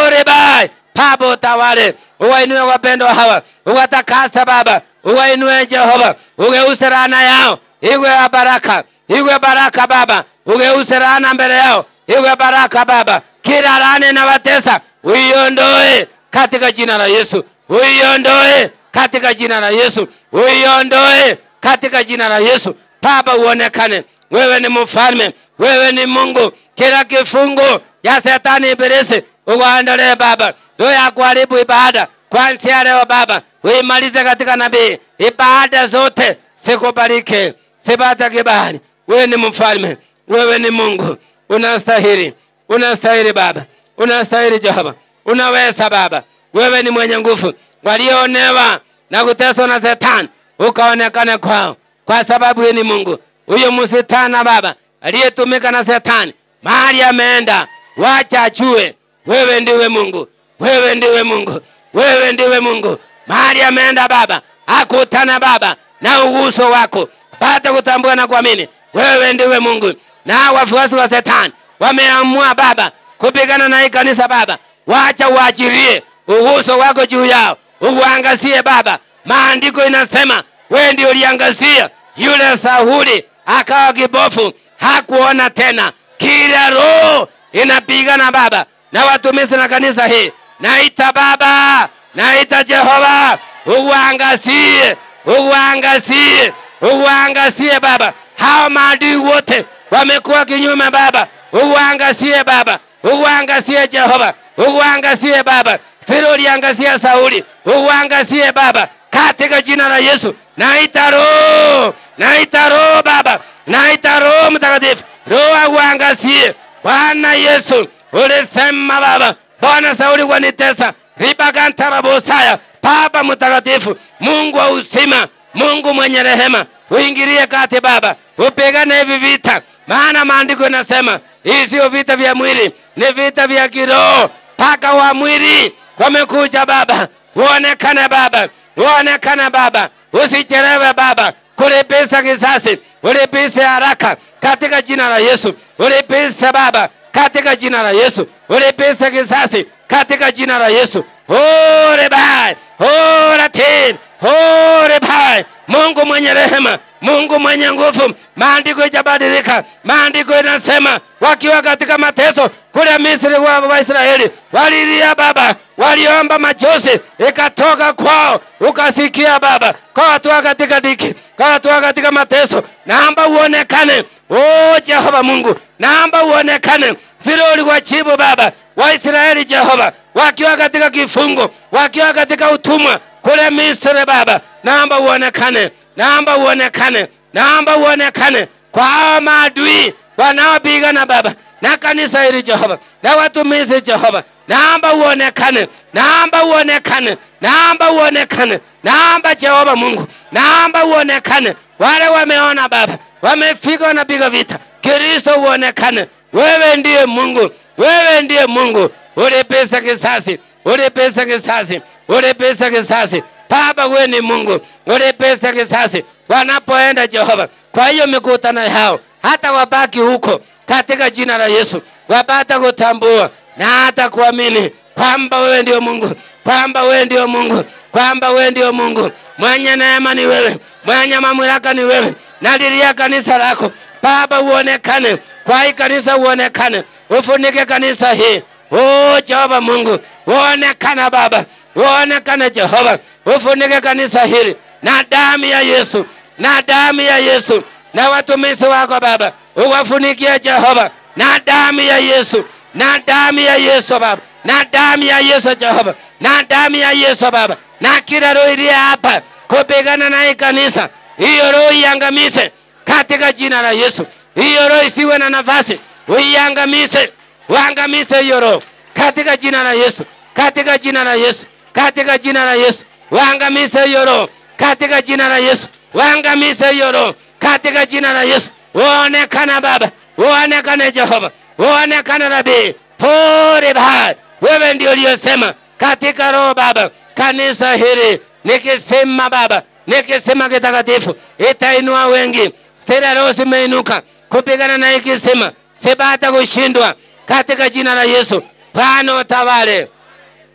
Ribai. Baba utawale. Uwainue wapendwa hawa. Uwatakasa Baba. Uwainue Jehova. Ugeuze laana yao iwe baraka. Iwe baraka Baba. Ugeuze laana mbele yao iwe baraka Baba. Kila laana na watesa uiondoe katika jina la Yesu. Uiondoe katika jina la Yesu. Uiondoe katika jina la Yesu. Baba uonekane. Wewe ni mfalme. Wewe ni Mungu. Kila kifungo ya Shetani ibilisi uwaondolee Baba. Roho ya kuharibu ibada kuanzia leo Baba. Uimalize katika nabii. Ibada zote sikubariki. Sipata kibali. Wewe ni mfalme. Wewe ni Mungu. Unastahili. Unastahili Baba. Unastahili Jehova. Unaweza Baba. Wewe ni mwenye nguvu. Walionewa na kuteswa na Shetani ukaonekana kwao. Kwa sababu wewe ni Mungu. Huyo msitana Baba aliyetumika na Shetani mahali ameenda, wacha ajue wewe ndiwe Mungu. Wewe ndiwe Mungu. Wewe ndiwe Mungu. Mahali ameenda Baba akutana Baba na uguso wako. Pata kutambua na kuamini wewe ndiwe Mungu. na wafuasi wa Shetani wameamua Baba kupigana na hii kanisa Baba, wacha uachilie uhuso wako juu yao, uangazie Baba. Maandiko inasema wewe ndio uliangazia yule Sauli akawa kipofu, hakuona tena. Kila roho inapigana Baba na watumishi na kanisa hii, naita Baba, naita Jehova, uangazie, uangazie, uangazie Baba. Hao maadui wote wamekuwa kinyume Baba, uangazie Baba, uangazie Jehova, uangazie Baba. Vile uliangazia Sauli, uangazie Baba, katika jina la Yesu. Naita roho, naita roho Baba, naita Roho Mtakatifu, roho uangazie Bwana Yesu. Ulisema Baba, Bwana Sauli wanitesa, ribagantarabosaya. Baba Mtakatifu, Mungu wa uzima, Mungu mwenye rehema, uingilie kati Baba, upigane hivi vita, maana maandiko yanasema hii sio vita vya mwili, ni vita vya kiroho. Paka wa mwili wamekuja Baba, uonekane Baba, uonekane Baba, usichelewe Baba kulipiza kisasi, ulipize haraka katika jina la Yesu, ulipize Baba katika jina la Yesu, ulipize kisasi katika jina la Yesu. Ore bai, ore tin, ore bai. Mungu mwenye rehema, Mungu mwenye nguvu. Maandiko hajabadilika. Maandiko yanasema wakiwa katika mateso kule Misri, wa Israeli walilia Baba, waliomba machozi ikatoka kwao, ukasikia Baba, kwa watu katika dhiki, kwa watu katika mateso. Naomba uonekane, oh Jehova Mungu, naomba uonekane vile uliwajibu Baba wa Israeli Jehova, wakiwa katika kifungo, wakiwa katika utumwa kule Misri Baba. Naomba uonekane, naomba uonekane, naomba uonekane kwa maadui wanaopigana Baba na kanisa hili Jehova, na watumishi Jehova. Naomba uonekane, naomba uonekane, naomba uonekane, naomba Jehova Mungu, naomba uonekane. Wale wameona Baba, wamefika wanapiga vita, Kristo uonekane. Wewe ndiye Mungu, wewe ndiye Mungu. Ulipiza kisasi, ulipiza kisasi, ulipiza kisasi Baba, wewe ni Mungu. Ulipiza kisasi wanapoenda Jehova kwa hiyo mikutano yao, hata wabaki huko katika jina la Yesu, wapata kutambua na hata kuamini kwamba wewe ndio Mungu, kwamba wewe ndio Mungu, kwamba wewe ndio Mungu. Mwenye neema ni wewe, mwenye mamlaka ni wewe. Nalilia kanisa lako Baba, uonekane kwa hii kanisa, uonekane, ufunike kanisa hii. Oh Jehova Mungu, uonekane Baba, uonekane Jehova, ufunike kanisa hili na damu ya Yesu, na damu ya Yesu. Na watumishi wako Baba, uwafunikie Jehova na damu ya Yesu, na damu ya Yesu Baba, na damu ya Yesu Jehova, na damu ya Yesu Baba. Na kila roho iliye hapa kupigana na hii kanisa, hiyo roho iangamize katika jina la Yesu. Hiyo roho isiwe na nafasi, uiangamize, uangamize hiyo roho katika jina la Yesu, katika jina la Yesu, katika jina la Yesu. Uangamize hiyo roho katika jina la Yesu, uangamize hiyo roho katika jina la Yesu. Uonekane Baba, uonekane Jehova, uonekane Rabi. Pore Baba, wewe ndio uliyosema katika roho Baba, kanisa hili nikisema Baba, nikisema kitakatifu itainua wengi. Sira roho zimeinuka kupigana na hiki sema, sibata kushindwa katika jina la Yesu. Bwana utawale,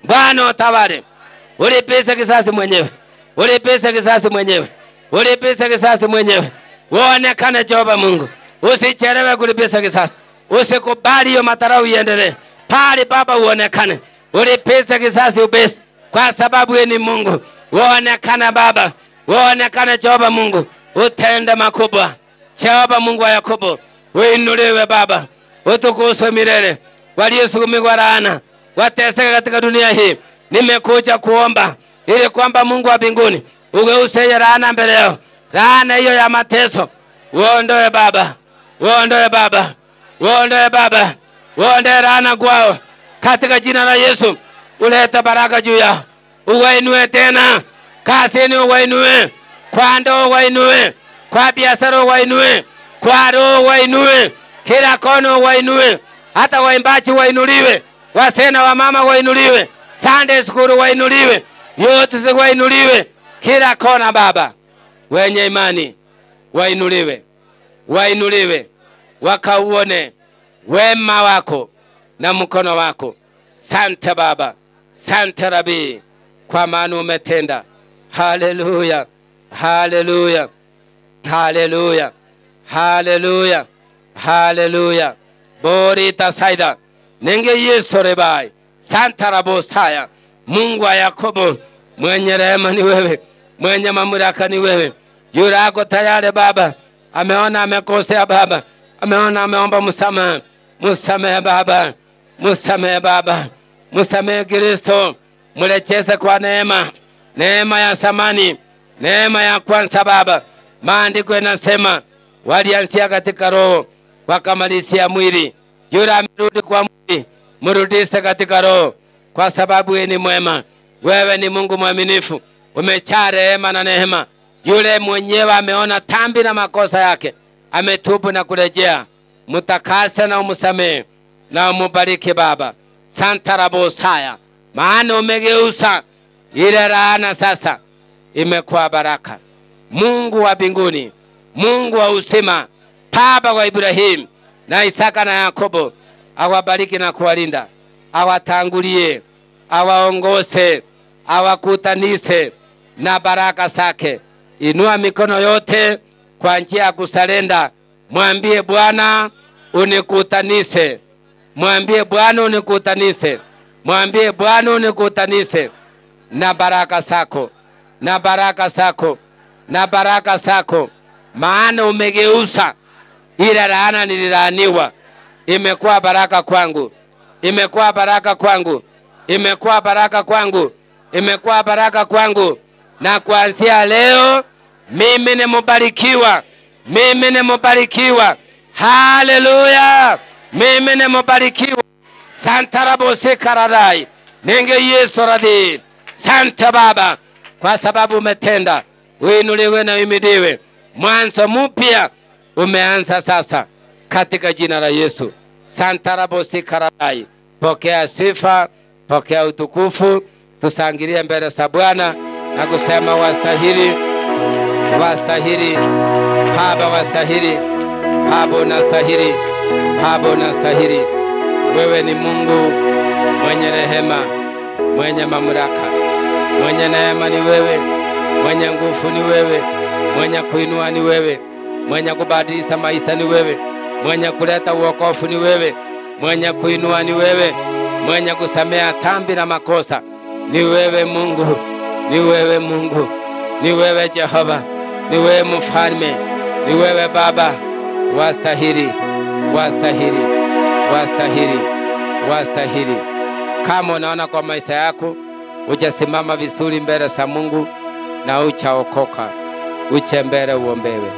Bwana utawale. Ulipiza kisasi mwenyewe, ulipiza kisasi mwenyewe, ulipiza kisasi mwenyewe. Uonekane Jehova Mungu, usichelewe kulipiza kisasi, usikubali hiyo madharau iendelee. Pale Baba uonekane, ulipiza kisasi upesi, kwa sababu wewe ni Mungu. Uonekane Baba, uonekane Jehova Mungu, utende makubwa. Jehova Mungu wa Yakobo, uinuliwe Baba, utukuzwe milele. Waliosukumizwa laana wateseka katika dunia hii, nimekuja kuomba ili kwamba Mungu wa mbinguni ugeuze laana mbele yao. Laana hiyo ya mateso uondoe Baba, uondoe Baba, uondoe Baba, uondoe laana kwao katika jina la Yesu. Uleta baraka juu yao, uwainue tena kazini, uwainue kwa ndoa, uwainue kwa biashara, uwainue kwa roho, uwainue kila kona, uwainue hata waimbaji wainuliwe, wasena wa mama wainuliwe, Sunday school wainuliwe, yote wainuliwe kila kona Baba. Wenye imani wainuliwe, wainuliwe, wakauone wema wako na mkono wako. Sante Baba, sante Rabi, kwa maana umetenda. Haleluya, haleluya, haleluya, haleluya, haleluya. Borita saida nenge Yesu rebai santa rabosaya. Mungu wa Yakobo, mwenye rehema ni wewe, mwenye mamlaka ni wewe. Yule ako tayari Baba, ameona amekosea Baba, ameona ameomba msamaha. Msamehe Baba, msamehe Baba, msamehe Kristo. Mlecheze kwa neema, neema ya samani, neema ya kwanza Baba. Maandiko yanasema walianzia katika roho wakamalizia mwili. Yule amerudi kwa mwili, mrudishe katika roho, kwa sababu wewe ni mwema. Wewe ni Mungu mwaminifu, umejaa rehema na neema. Yule mwenyewe ameona dhambi na makosa yake, ametubu na kurejea. Mtakase na umsamehe na umubariki Baba. Santa rabosaya, maana umegeuza ile laana sasa imekuwa baraka. Mungu wa mbinguni, Mungu wa uzima, Baba wa Ibrahim na Isaka na Yakobo, awabariki na kuwalinda, awatangulie, awaongoze, awakutanise na baraka zake. Inua mikono yote kwa njia ya kusalenda. Mwambie Bwana unikutanise. Mwambie Bwana unikutanise. Mwambie Bwana unikutanise na baraka zako, na baraka zako, na baraka zako. Maana umegeuza ile laana nililaaniwa, imekuwa baraka kwangu, imekuwa baraka kwangu, imekuwa baraka kwangu, imekuwa baraka kwangu. Na kuanzia leo mimi ni mbarikiwa, mimi ni mbarikiwa. Haleluya, mimi ni mbarikiwa. Santa rabose karadai nenge Yesu radhi. Santa Baba, kwa sababu umetenda. Uinuliwe na uimidiwe. Mwanzo mpya umeanza sasa katika jina la Yesu. Santa rabose karadai. Pokea sifa, pokea utukufu. Tusangilie mbele za Bwana na kusema wastahili, wastahili Baba, wastahili Baba, unastahili Baba, unastahili. Wewe ni Mungu mwenye rehema, mwenye mamlaka, mwenye neema ni wewe, mwenye nguvu ni wewe, mwenye kuinua ni wewe, mwenye kubadilisha maisha ni wewe, mwenye kuleta wokovu ni wewe, mwenye kuinua ni wewe, mwenye kusamea dhambi na makosa ni wewe Mungu, ni wewe Mungu, ni wewe Jehova, ni wewe mfalme, ni wewe Baba. Wastahili, wastahili, wastahili, wastahili. Kama unaona kwa maisha yako hujasimama vizuri mbele za Mungu na hujaokoka, uje mbele uombewe.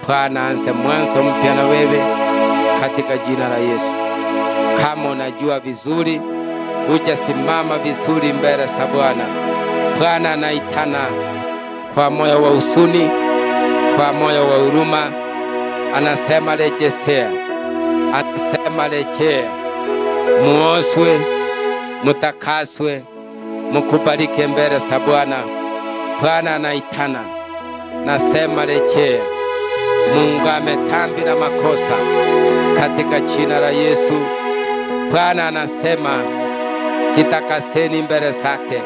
Bwana anze mwanzo mpya na wewe katika jina la Yesu. Kama unajua vizuri hujasimama vizuri mbele za Bwana, Bwana anaitana kwa moyo wa huzuni, kwa moyo wa huruma. Anasema rejea, anasema rejea, muoswe, mutakaswe, mukubalike mbele za Bwana. Bwana anaitana, nasema rejea. Mungu ametambi na makosa katika jina la Yesu. Bwana anasema jitakaseni mbele zake.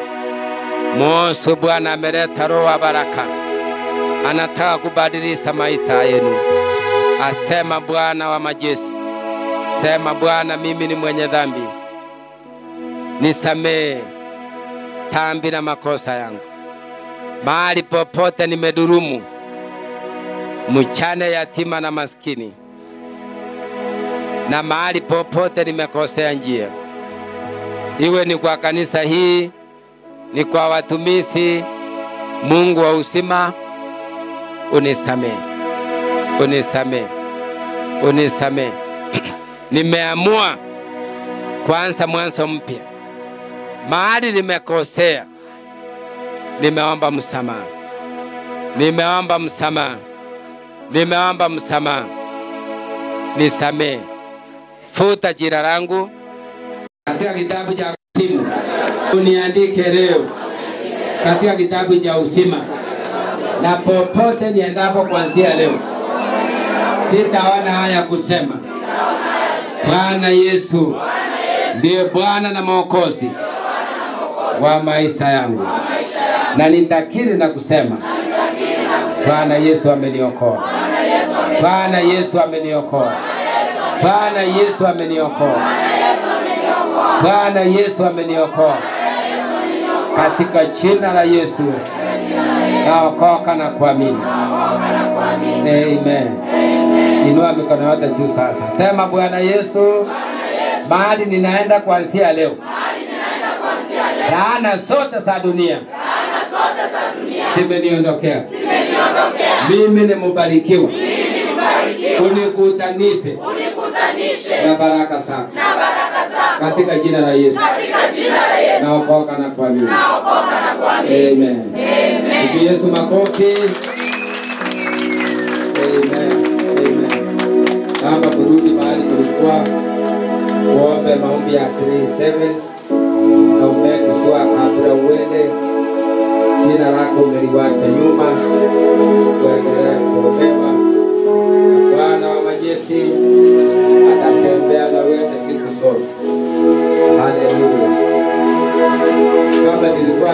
Muoswe. Bwana ameleta roho wa baraka, anataka kubadilisha maisha yenu. Asema Bwana wa majeshi, sema Bwana, mimi ni mwenye dhambi, nisamee dhambi na makosa yangu. Mahali popote nimedurumu, mchane yatima na maskini, na mahali popote nimekosea njia, iwe ni kwa kanisa hii, ni kwa watumishi, Mungu wa uzima, unisamee, unisamee, unisamee. Nimeamua kuanza mwanzo mpya. Mahali nimekosea, nimeomba msamaha, nimeomba msamaha, nimeomba msamaha. Nisamee, futa jina langu katika kitabu cha uzima, uniandike leo katika kitabu cha uzima, na popote niendapo kuanzia leo Sitaona haya kusema Bwana Yesu ndiye Bwana na Mwokozi wa maisha yangu, na nitakiri na kusema Bwana Yesu ameniokoa. Bwana Yesu ameniokoa. Bwana Yesu ameniokoa. Bwana Yesu ameniokoa. Katika jina la Yesu naokoka na kuamini. Amen. Inua mikono yote juu sasa. Sema Bwana Yesu, mahali ninaenda kuanzia leo, laana zote za dunia zimeniondokea. Mimi ni mbarikiwa. Unikutanishe na baraka zako katika jina la Yesu. Naokoka na kuamini. Amen. Amen. Yesu makofi. Amen. Amen. Kama kurudi mahali tulikuwa kuombe maombi ya 37 na umeke sua kabla uende jina lako umeliwacha nyuma, kuendelea kuombewa na Bwana wa majeshi atatembea na wewe siku zote. Haleluya. Kama nilikuwa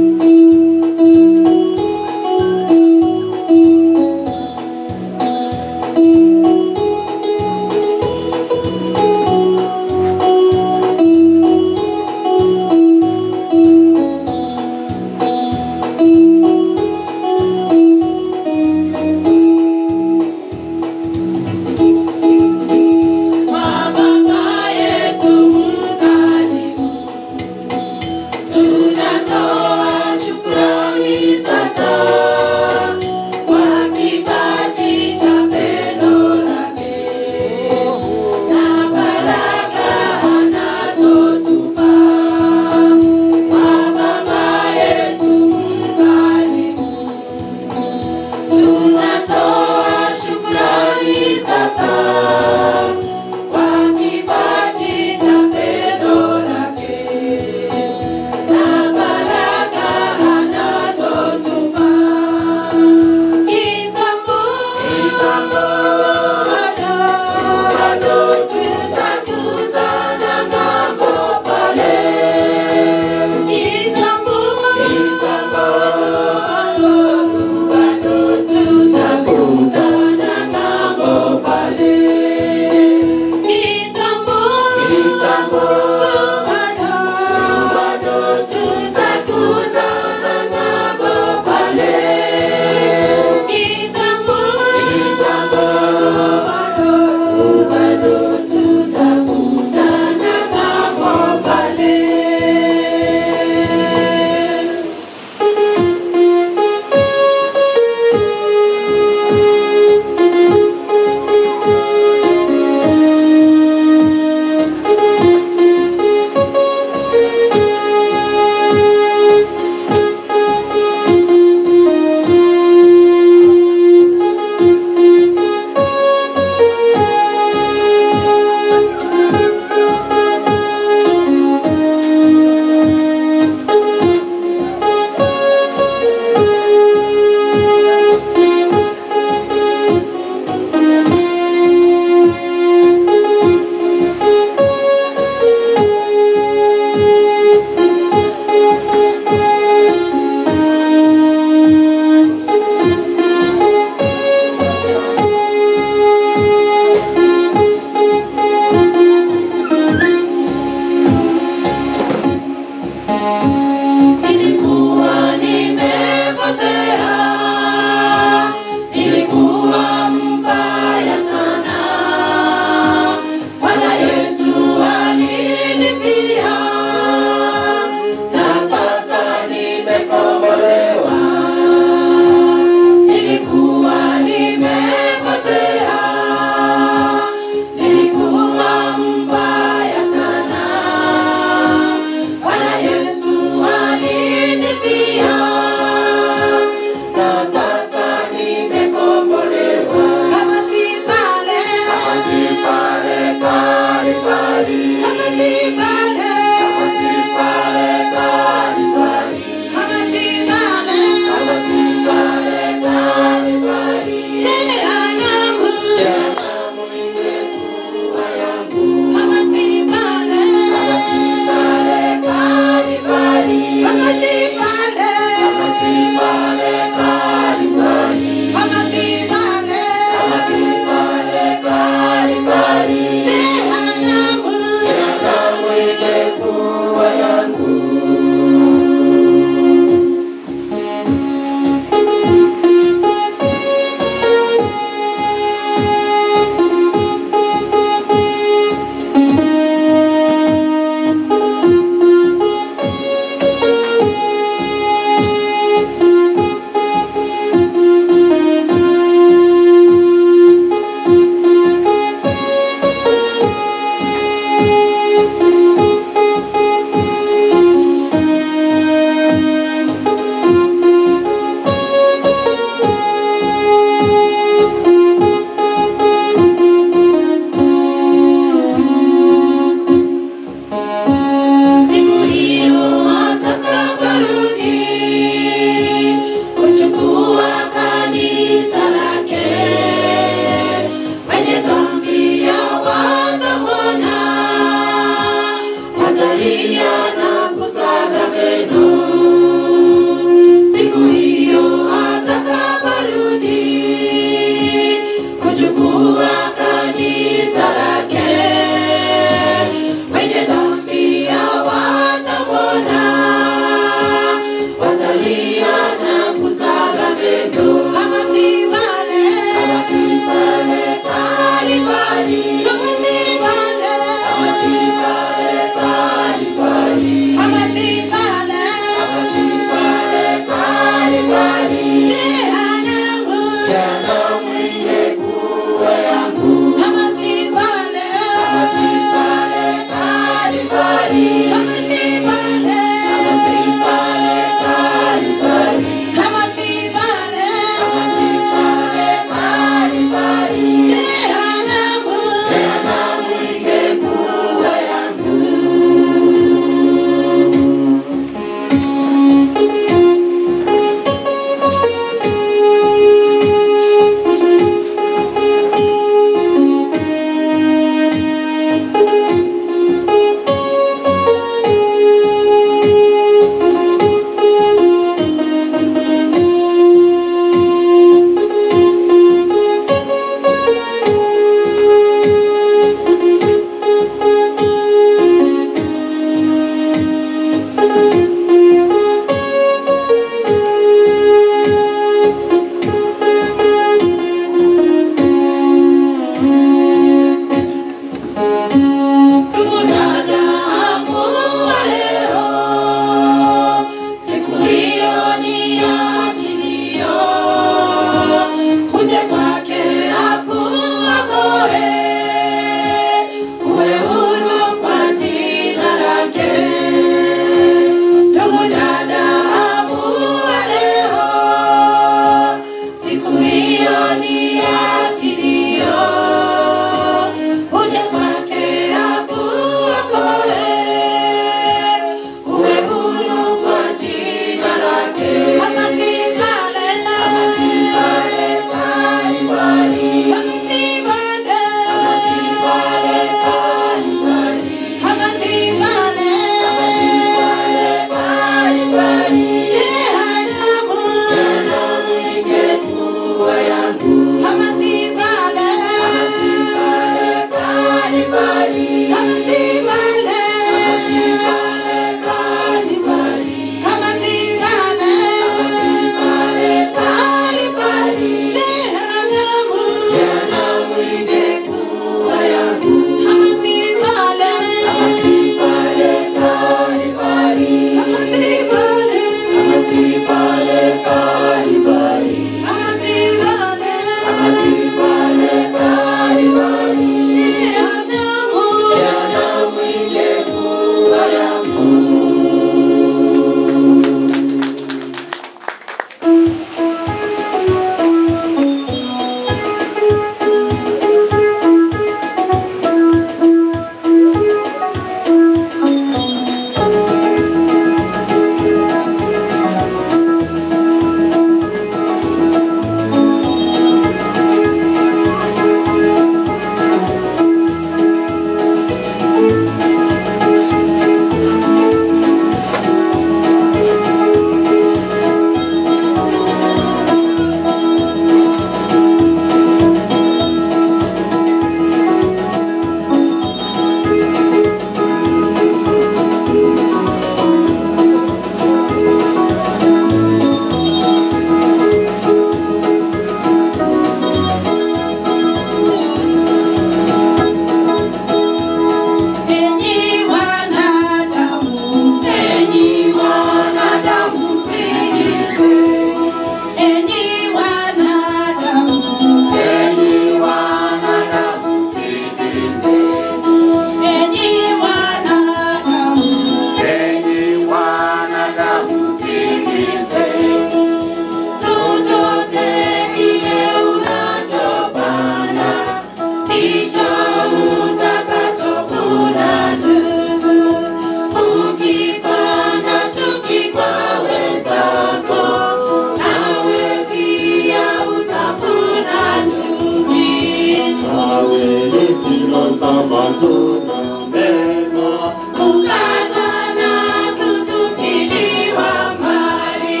matunda mema, kukatwa na kutupiliwa mbali.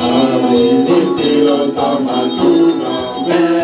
ardhi zisizo za matunda mema.